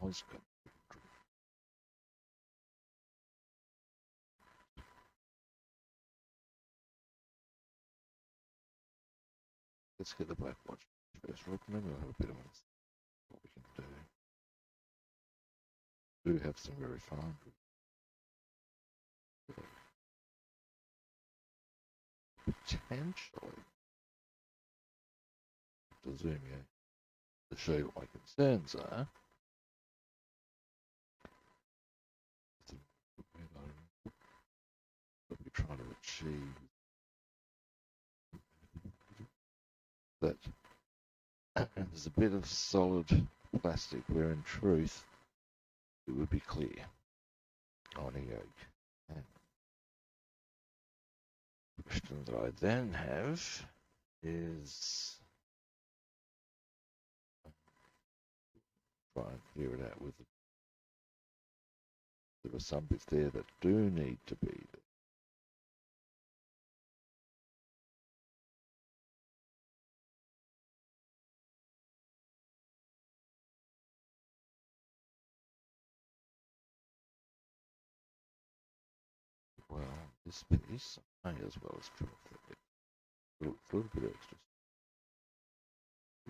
Was good. Let's get the black watch first, Rob, and then we'll have a bit of what we can do. Do have some very fine. Potentially. To zoom in to show you what my concerns are. What we're trying to achieve that there's a bit of solid plastic where in truth it would be clear on a yoke. And the question that I then have is try and clear it out with there are some bits there that do need to be there. Well, this piece I may as well as trim it a little bit extra.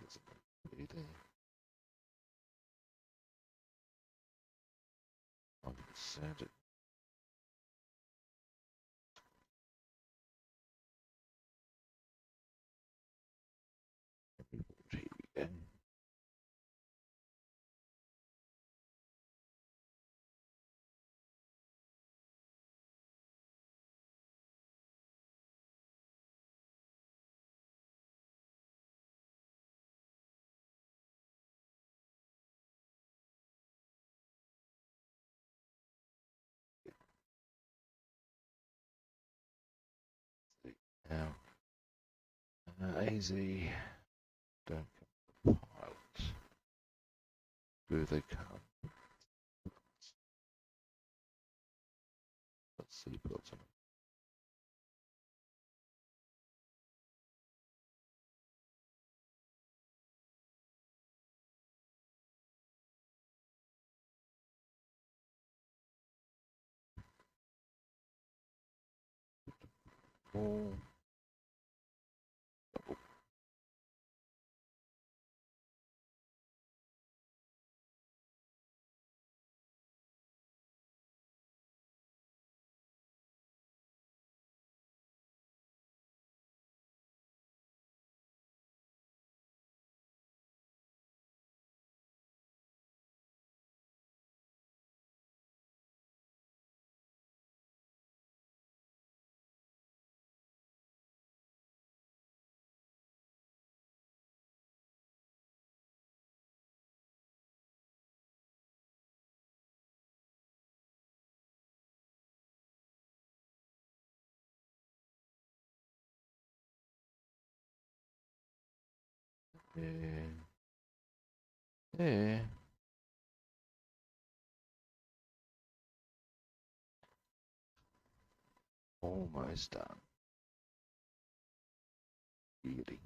Doesn't need to be there. I can sand it. Here we go. Now, AZ don't come pilot. Do they come? Let's see, built on all. Yeah. Yeah. Almost done. Really.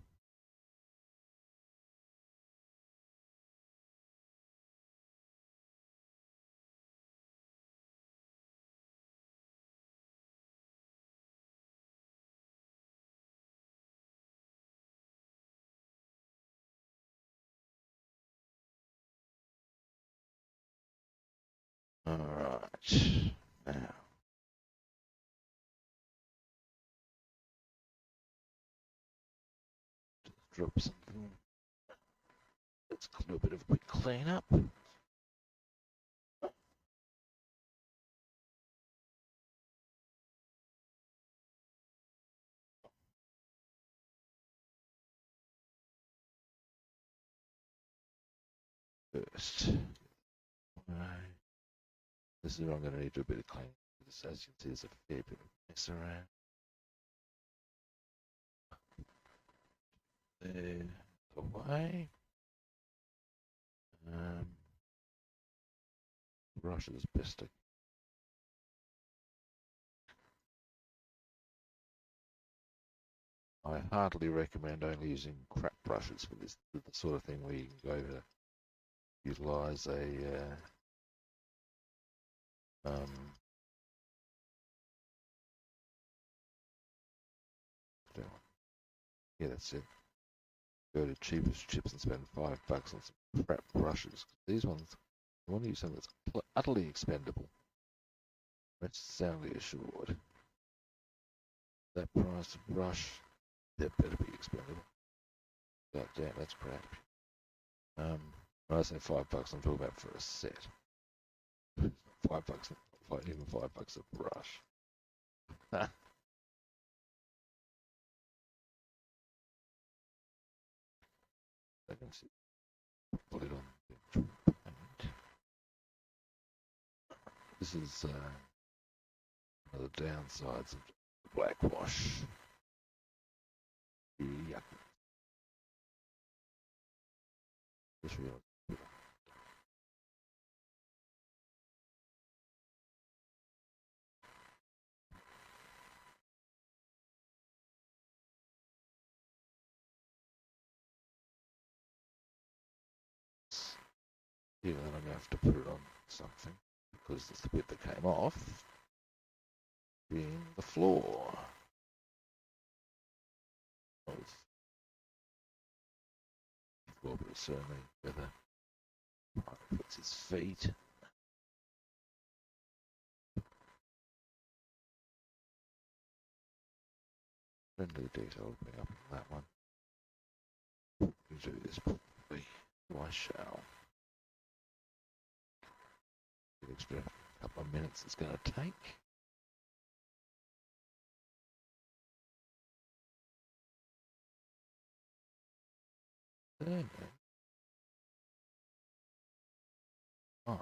Alright. Now. Drop something. Let's do a bit of a quick clean up. first. Right. This is where I'm going to need to do a bit of cleaning. As you can see, there's a fair bit of mess around. There, away. Brush is best. I heartily recommend only using crap brushes for this, the sort of thing where you can go to utilize a yeah, that's it. Go to cheapest chips and spend $5 on some crap brushes. These ones, I want to use something that's utterly expendable. That's soundly assured. That price of brush, that better be expendable. God damn, that's crap. When I say $5, I'm talking about for a set. $5, not even $5 a brush. I can see. Put it on. This is one of the downsides of black wash. Yuck. Just realized. Yeah, then I'm going to have to put it on something because it's the bit that came off being the floor. Well, but certainly where the pilot puts his feet. Friendly detail will bring up on that one. We do this properly. I shall. The extra couple of minutes it's going to take. Then might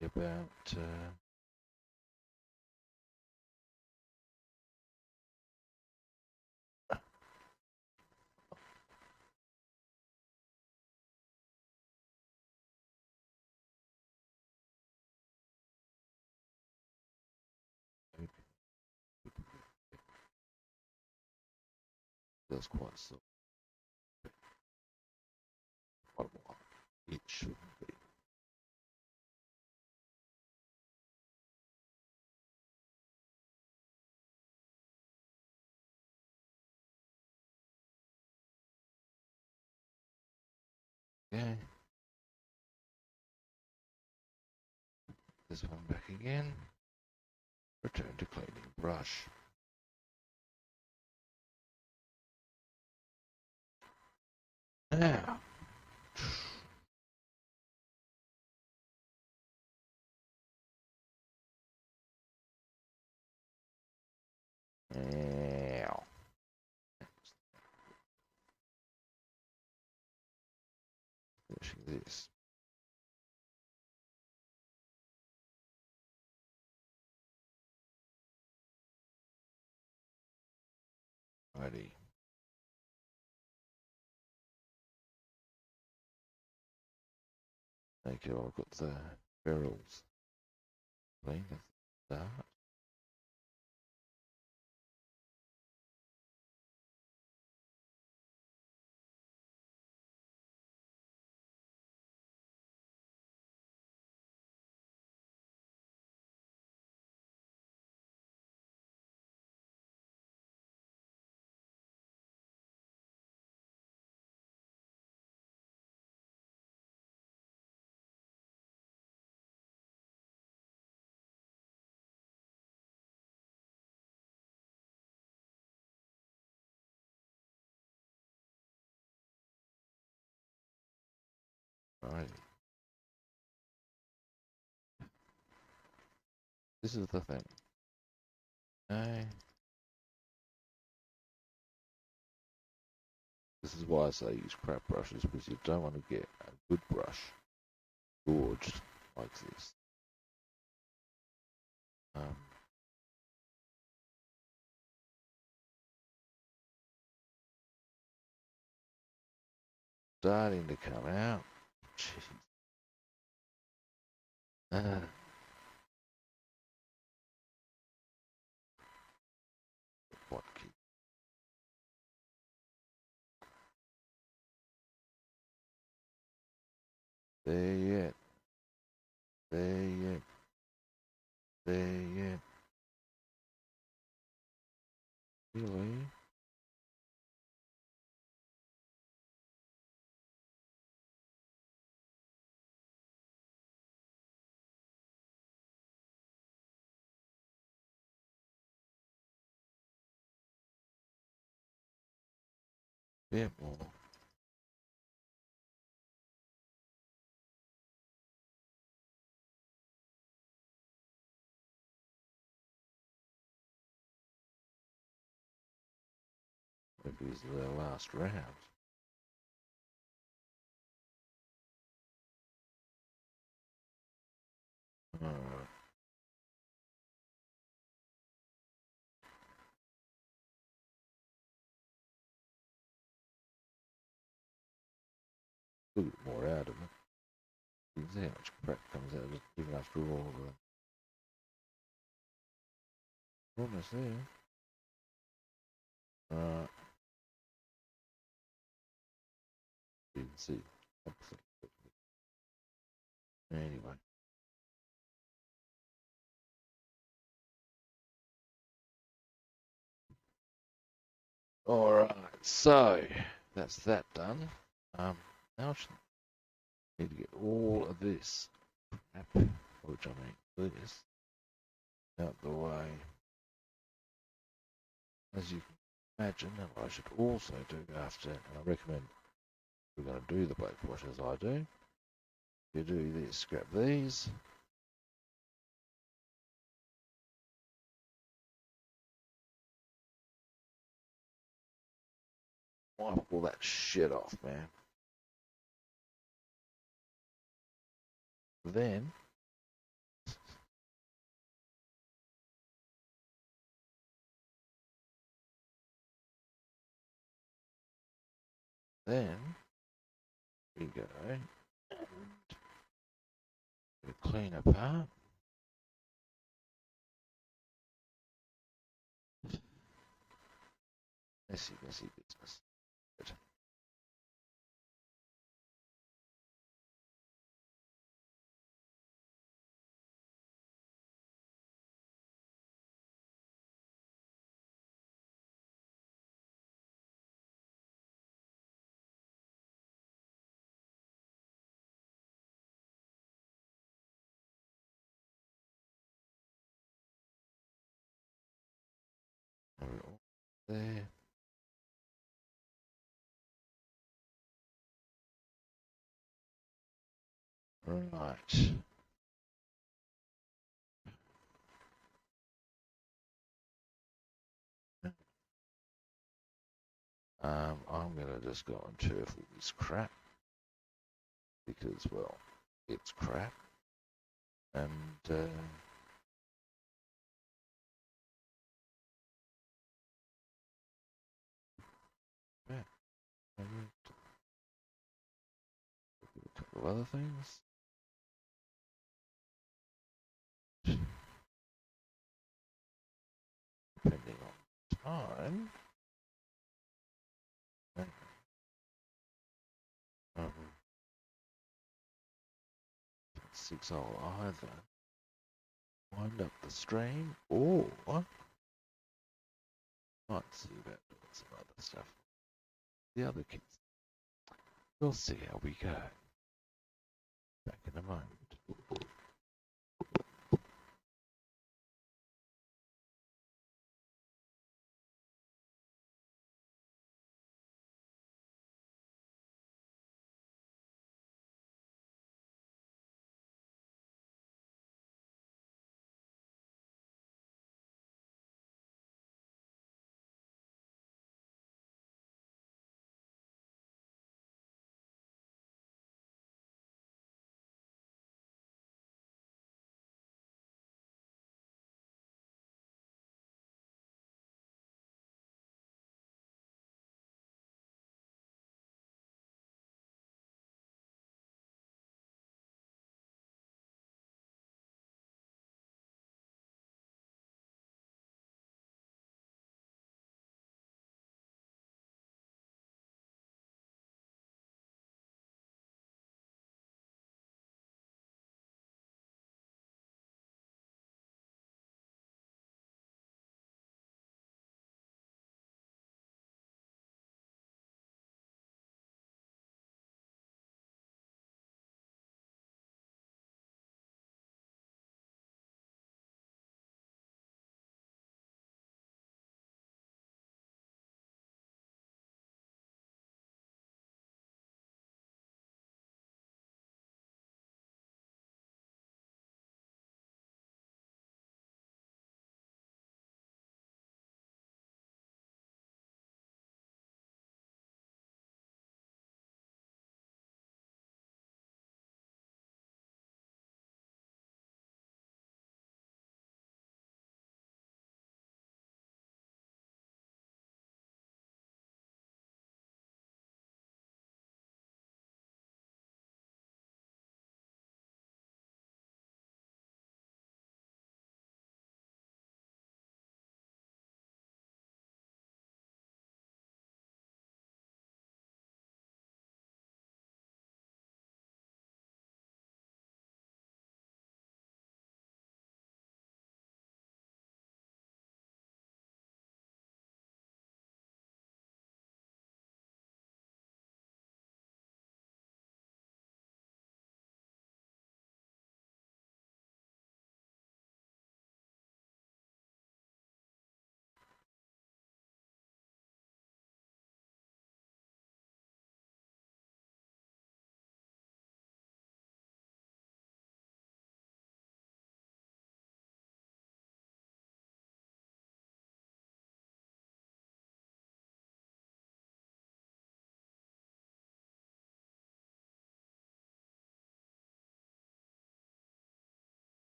be about that's quite so. It should be. Okay. This one back again. Return to cleaning brush. Now. Now. Finishing this. Righty. Thank you. I've got the barrels clean. That's that. Righty. This is the thing. Okay. 'Cause This is why I say use crap brushes, because you don't want to get a good brush gorged like this. Starting to come out. Jeez. What key? There yet. There yet. There yet. Really? Bit more. Maybe it's the last round. A little bit more out of it. You can see how much crap comes out of it even after all of them. Almost there. You can see. Anyway. Alright, so that's that done. Now I need to get all of this crap, which I mean this, out the way. As you can imagine, and what I should also do after, and I recommend we're going to do the black wash as I do. You do this, scrap these. Wipe all that shit off, man. Then we go and we clean apart. Messy business. Good. There. Right. I'm gonna just go and turf all this crap because, well, it's crap, and yeah, maybe a couple of other things. Depending on time. Um, 6 I'll either wind up the stream or might see about doing some other stuff. The other kids. We'll see how we go. Back in a moment.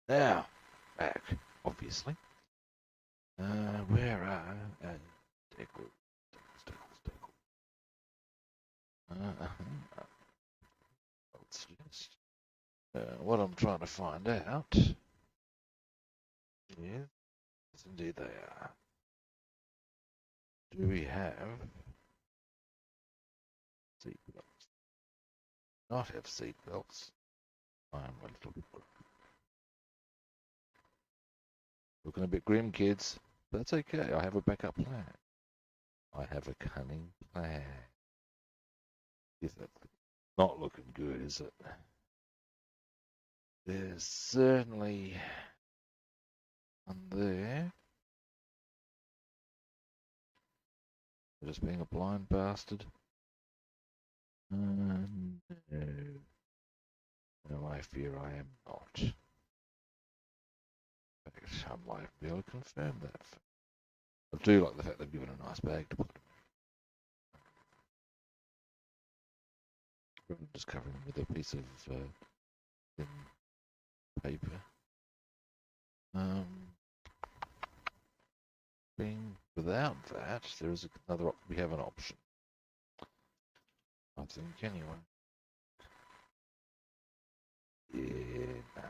Now, back, obviously. Where are Deckle? What's this? What I'm trying to find out. Yes, indeed they are. Do we have seatbelts? Not have seatbelts. I'm a little bit looking a bit grim, kids. That's okay. I have a backup plan. I have a cunning plan. Is that not looking good, is it? There's certainly one there. Just being a blind bastard. No. No, I fear I am not. In fact, I might be able to confirm that. I do like the fact they've given a nice bag to put them in. Just covering them with a piece of thin paper. Being without that, there is another. We have an option. I think anyway. Yeah, nah.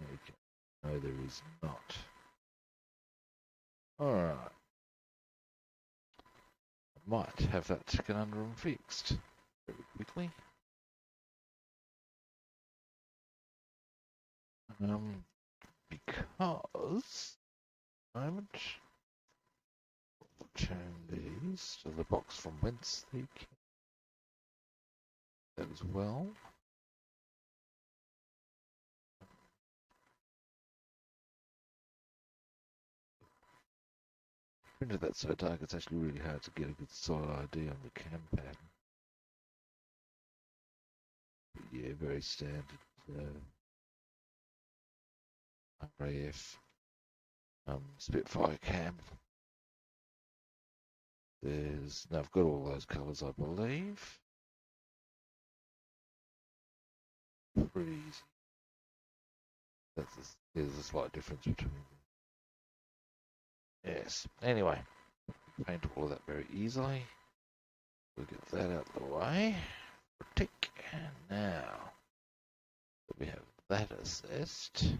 Okay. No, there is not. Alright. I might have that conundrum fixed very quickly. Because moment turn these to the box from whence they came. That as well. Printed that so dark it's actually really hard to get a good solid idea on the cam pattern. But yeah, very standard RAF Spitfire cam. Now I've got all those colours, I believe. Pretty easy. There's a slight difference between them. Yes. Anyway, paint all of that very easily. We'll get that out of the way. Tick. And now that we have that assessed,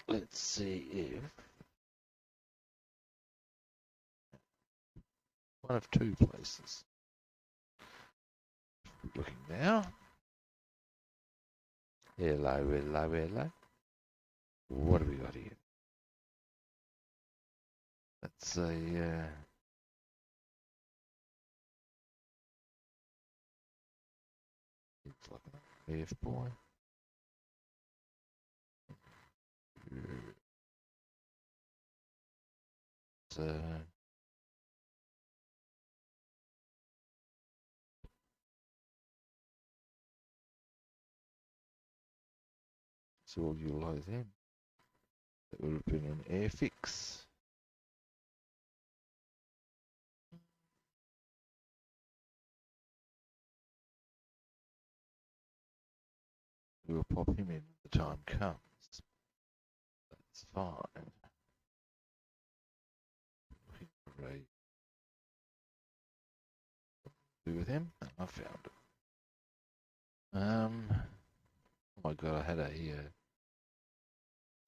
let's see if one of two places. Looking now. Hello, hello, hello. What have we got here? That's a it's like an AF boy. So we'll utilize him. That would have been an airfix. We'll pop him in when the time comes. That's fine. Do with him? I found it. Oh my god, I had a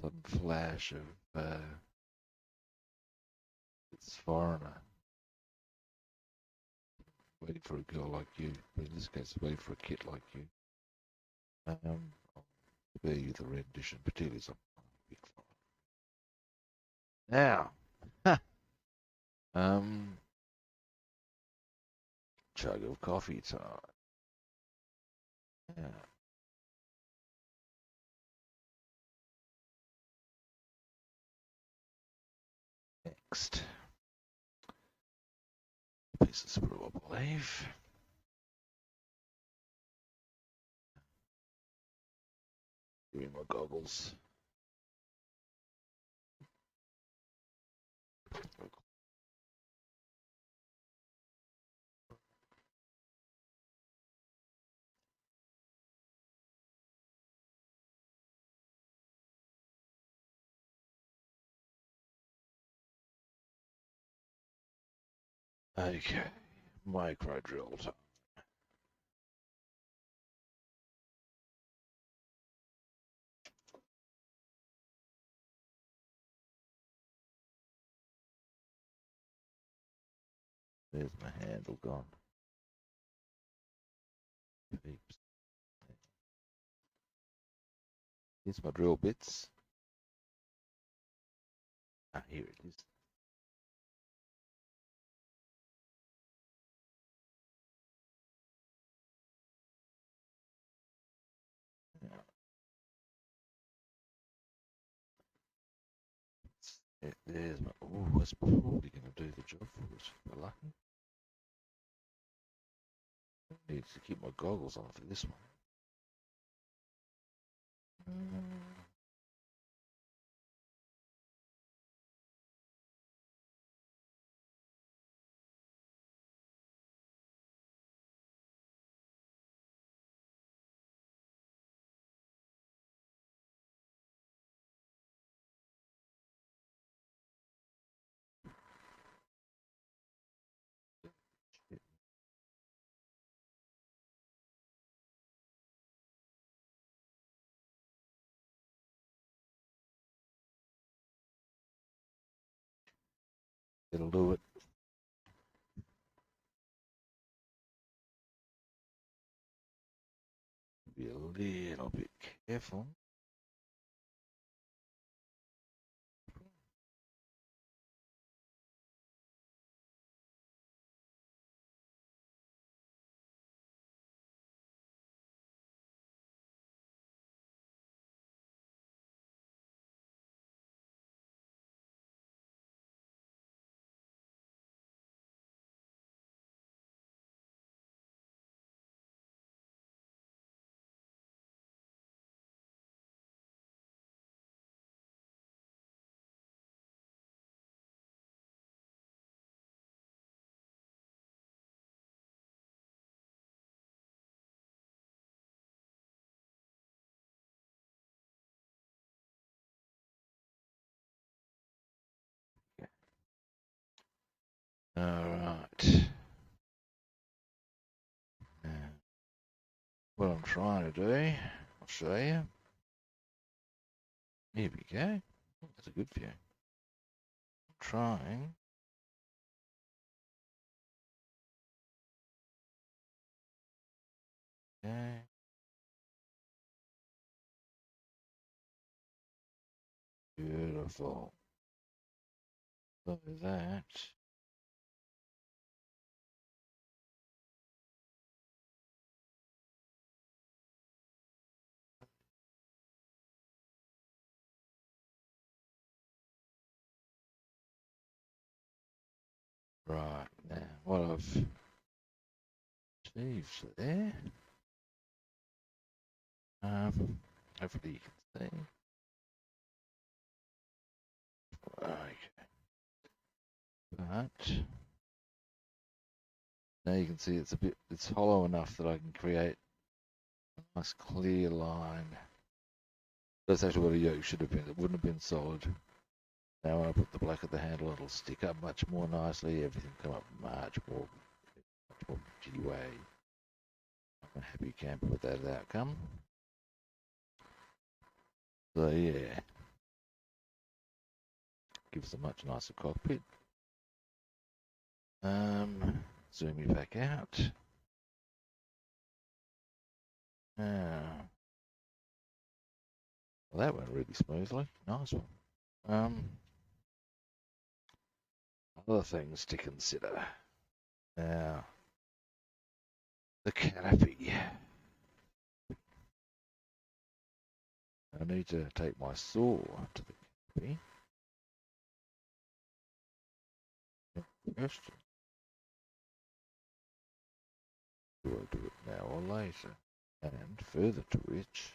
sudden flash of it's foreigner. Waiting for a girl like you. But in this case, waiting for a kid like you. I'll spare you the rendition, particularly as I'm a big fan. Now, chug of coffee time. Yeah. Next. Piece of screw, I believe. Give me my goggles. Okay, micro drill time. There's my handle gone. Peeps. Here's my drill bits. Ah, here it is. There's my. Oh, that's probably going to do the job for us. If we're lucky. Need to keep my goggles on for this one. It'll do it. Be a little bit careful. All right. What I'm trying to do, I'll show you. Here we go. That's a good view. I'm trying. Okay. Beautiful. Look at that. Right, now what I've achieved there, hopefully you can see. Okay, but now you can see it's hollow enough that I can create a nice clear line. That's actually what a yoke should have been. It wouldn't have been solid. Now when I put the black at the handle, it'll stick up much more nicely. Everything come up much more GWay. I'm a happy camper with that outcome. So yeah, gives a much nicer cockpit. Zoom you back out. Well, that went really smoothly. Nice one. Other things to consider. Now, the canopy. I need to take my saw to the canopy. Question. Do I do it now or later? And further to which,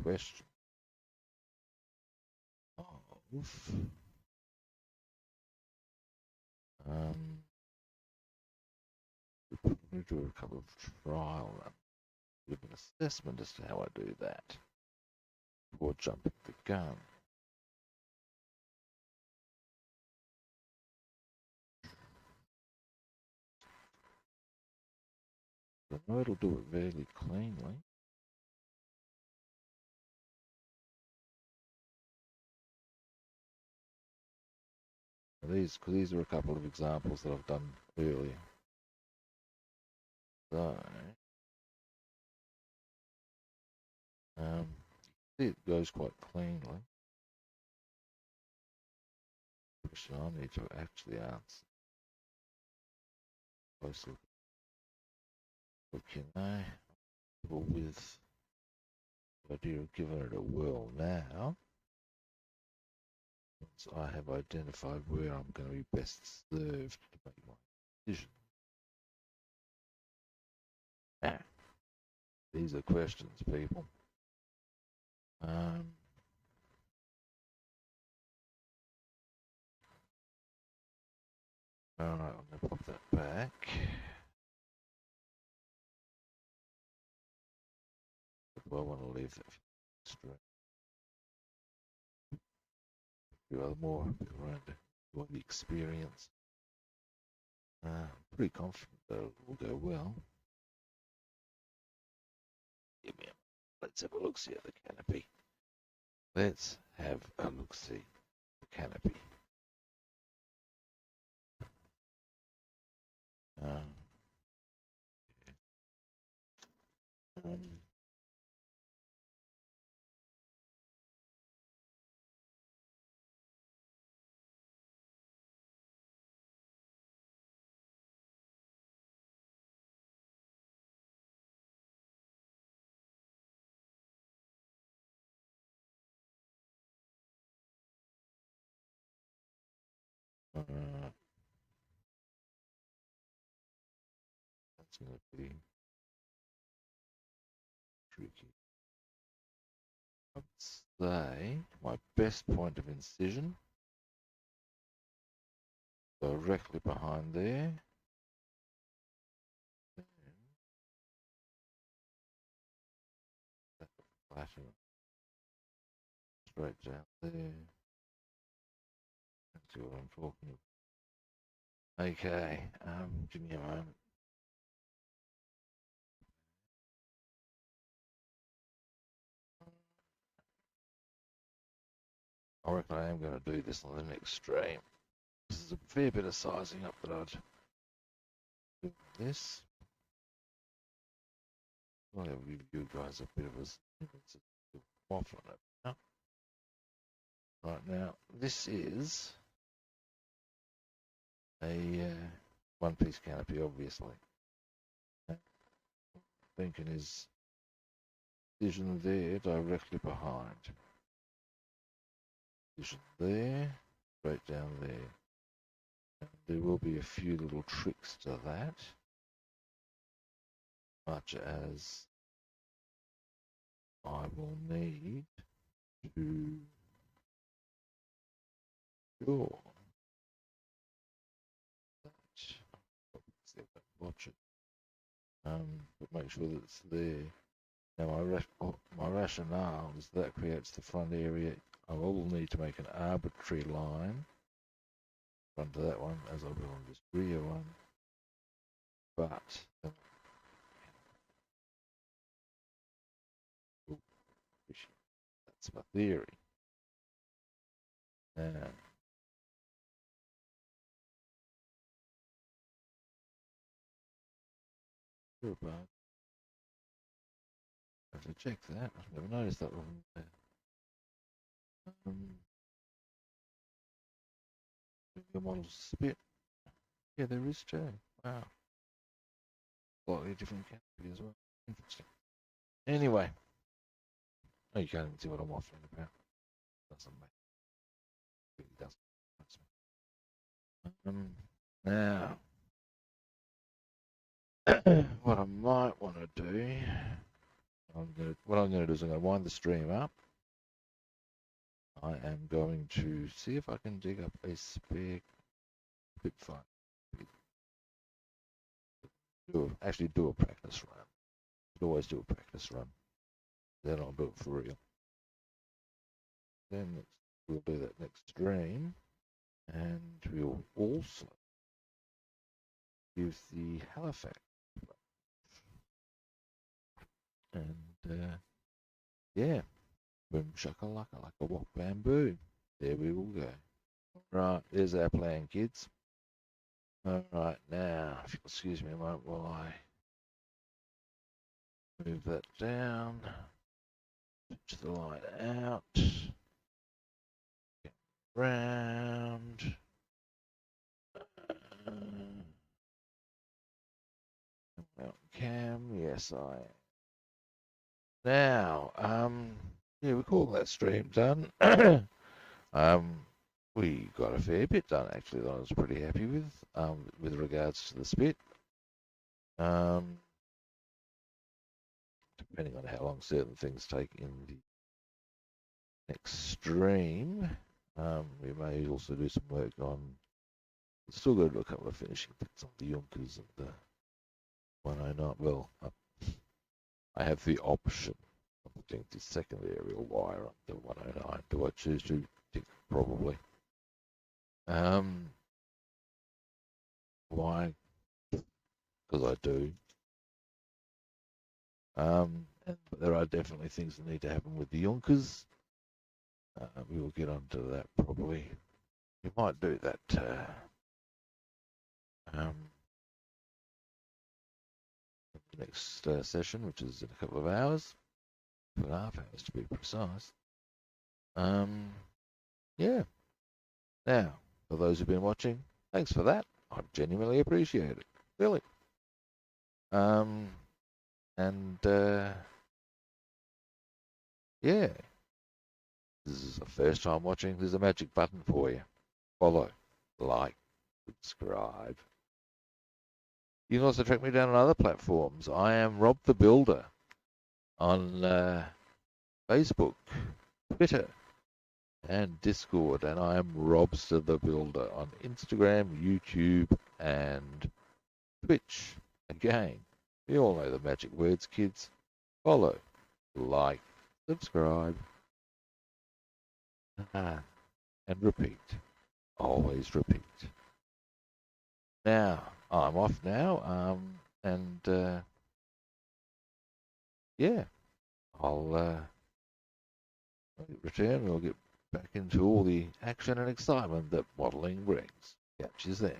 question of we do a couple of trial runs, give an assessment as to how I do that before jumping the gun. I know it'll do it fairly cleanly. These are a couple of examples that I've done earlier. So, see it goes quite cleanly. The question I need to actually answer. Close look. Okay, with the idea of giving it a whirl now. Once I have identified where I'm going to be best served to make my decision. These are questions, people. Alright, I'm going to pop that back. I want to leave that straight. More around the experience. I'm pretty confident that it will go well. Yeah, man. Let's have a look-see at the canopy. Let's have a look-see the canopy. That's going to be tricky. I'd say my best point of incision directly behind there. Flatten straight down there. That's what I'm talking about. Okay, give me a moment. I reckon I am going to do this on the next stream. This is a fair bit of sizing up that I'd do this. I'll give you guys a bit of a waffle on it now. Right now, this is a one-piece canopy, obviously. Thinking is vision there, directly behind. Vision there, straight down there. And there will be a few little tricks to that, such as I will need to draw that. See if I can watch it. But make sure that it's there. Now my rationale is that creates the front area. I will need to make an arbitrary line front of that one as I will on this rear one. But that's my theory. Now about I have to check that. I've never noticed that one there. Your model's spit. Yeah, there is too. Wow. Slightly different category as well. Interesting. Anyway. Oh, you can't even see what I'm waffling about. Doesn't make it really doesn't. Now what I might want to do what I'm gonna do is I'm gonna wind the stream up. I am going to see if I can dig up a spare Spitfire. Actually do a practice run. Should always do a practice run. Then I'll do it for real. Then we'll do that next stream, and we'll also use the Halifax. And yeah, boom shakalaka like a wop bamboo. There we will go. Right, there's our plan, kids. All right, now, if you'll excuse me a moment while I move that down, switch the light out, get round. Cam, yes, I am. Now, yeah, we call that stream done. We got a fair bit done actually that I was pretty happy with regards to the spit. Depending on how long certain things take in the next stream, we may also do some work on. Still got to do a couple of finishing things on the Junkers and the 109. Well, I have the option of putting the second aerial wire on the 109. Do I choose to? Think probably. Why? Because I do. And there are definitely things that need to happen with the Junkers. We will get onto that probably. We might do that the next session, which is in a couple of hours, 2.5 hours to be precise. Yeah. Now, for those who've been watching, thanks for that. I genuinely appreciate it. Really. Yeah. This is the first time watching. There's a magic button for you. Follow, like, subscribe. You can also track me down on other platforms. I am Rob the Builder on Facebook, Twitter, and Discord, and I am Robster the Builder on Instagram, YouTube, and Twitch. Again, you all know the magic words, kids. Follow, like, subscribe, and repeat. Always repeat. Now, I'm off now, yeah, I'll return. We'll get back into all the action and excitement that modelling brings. Catch you then.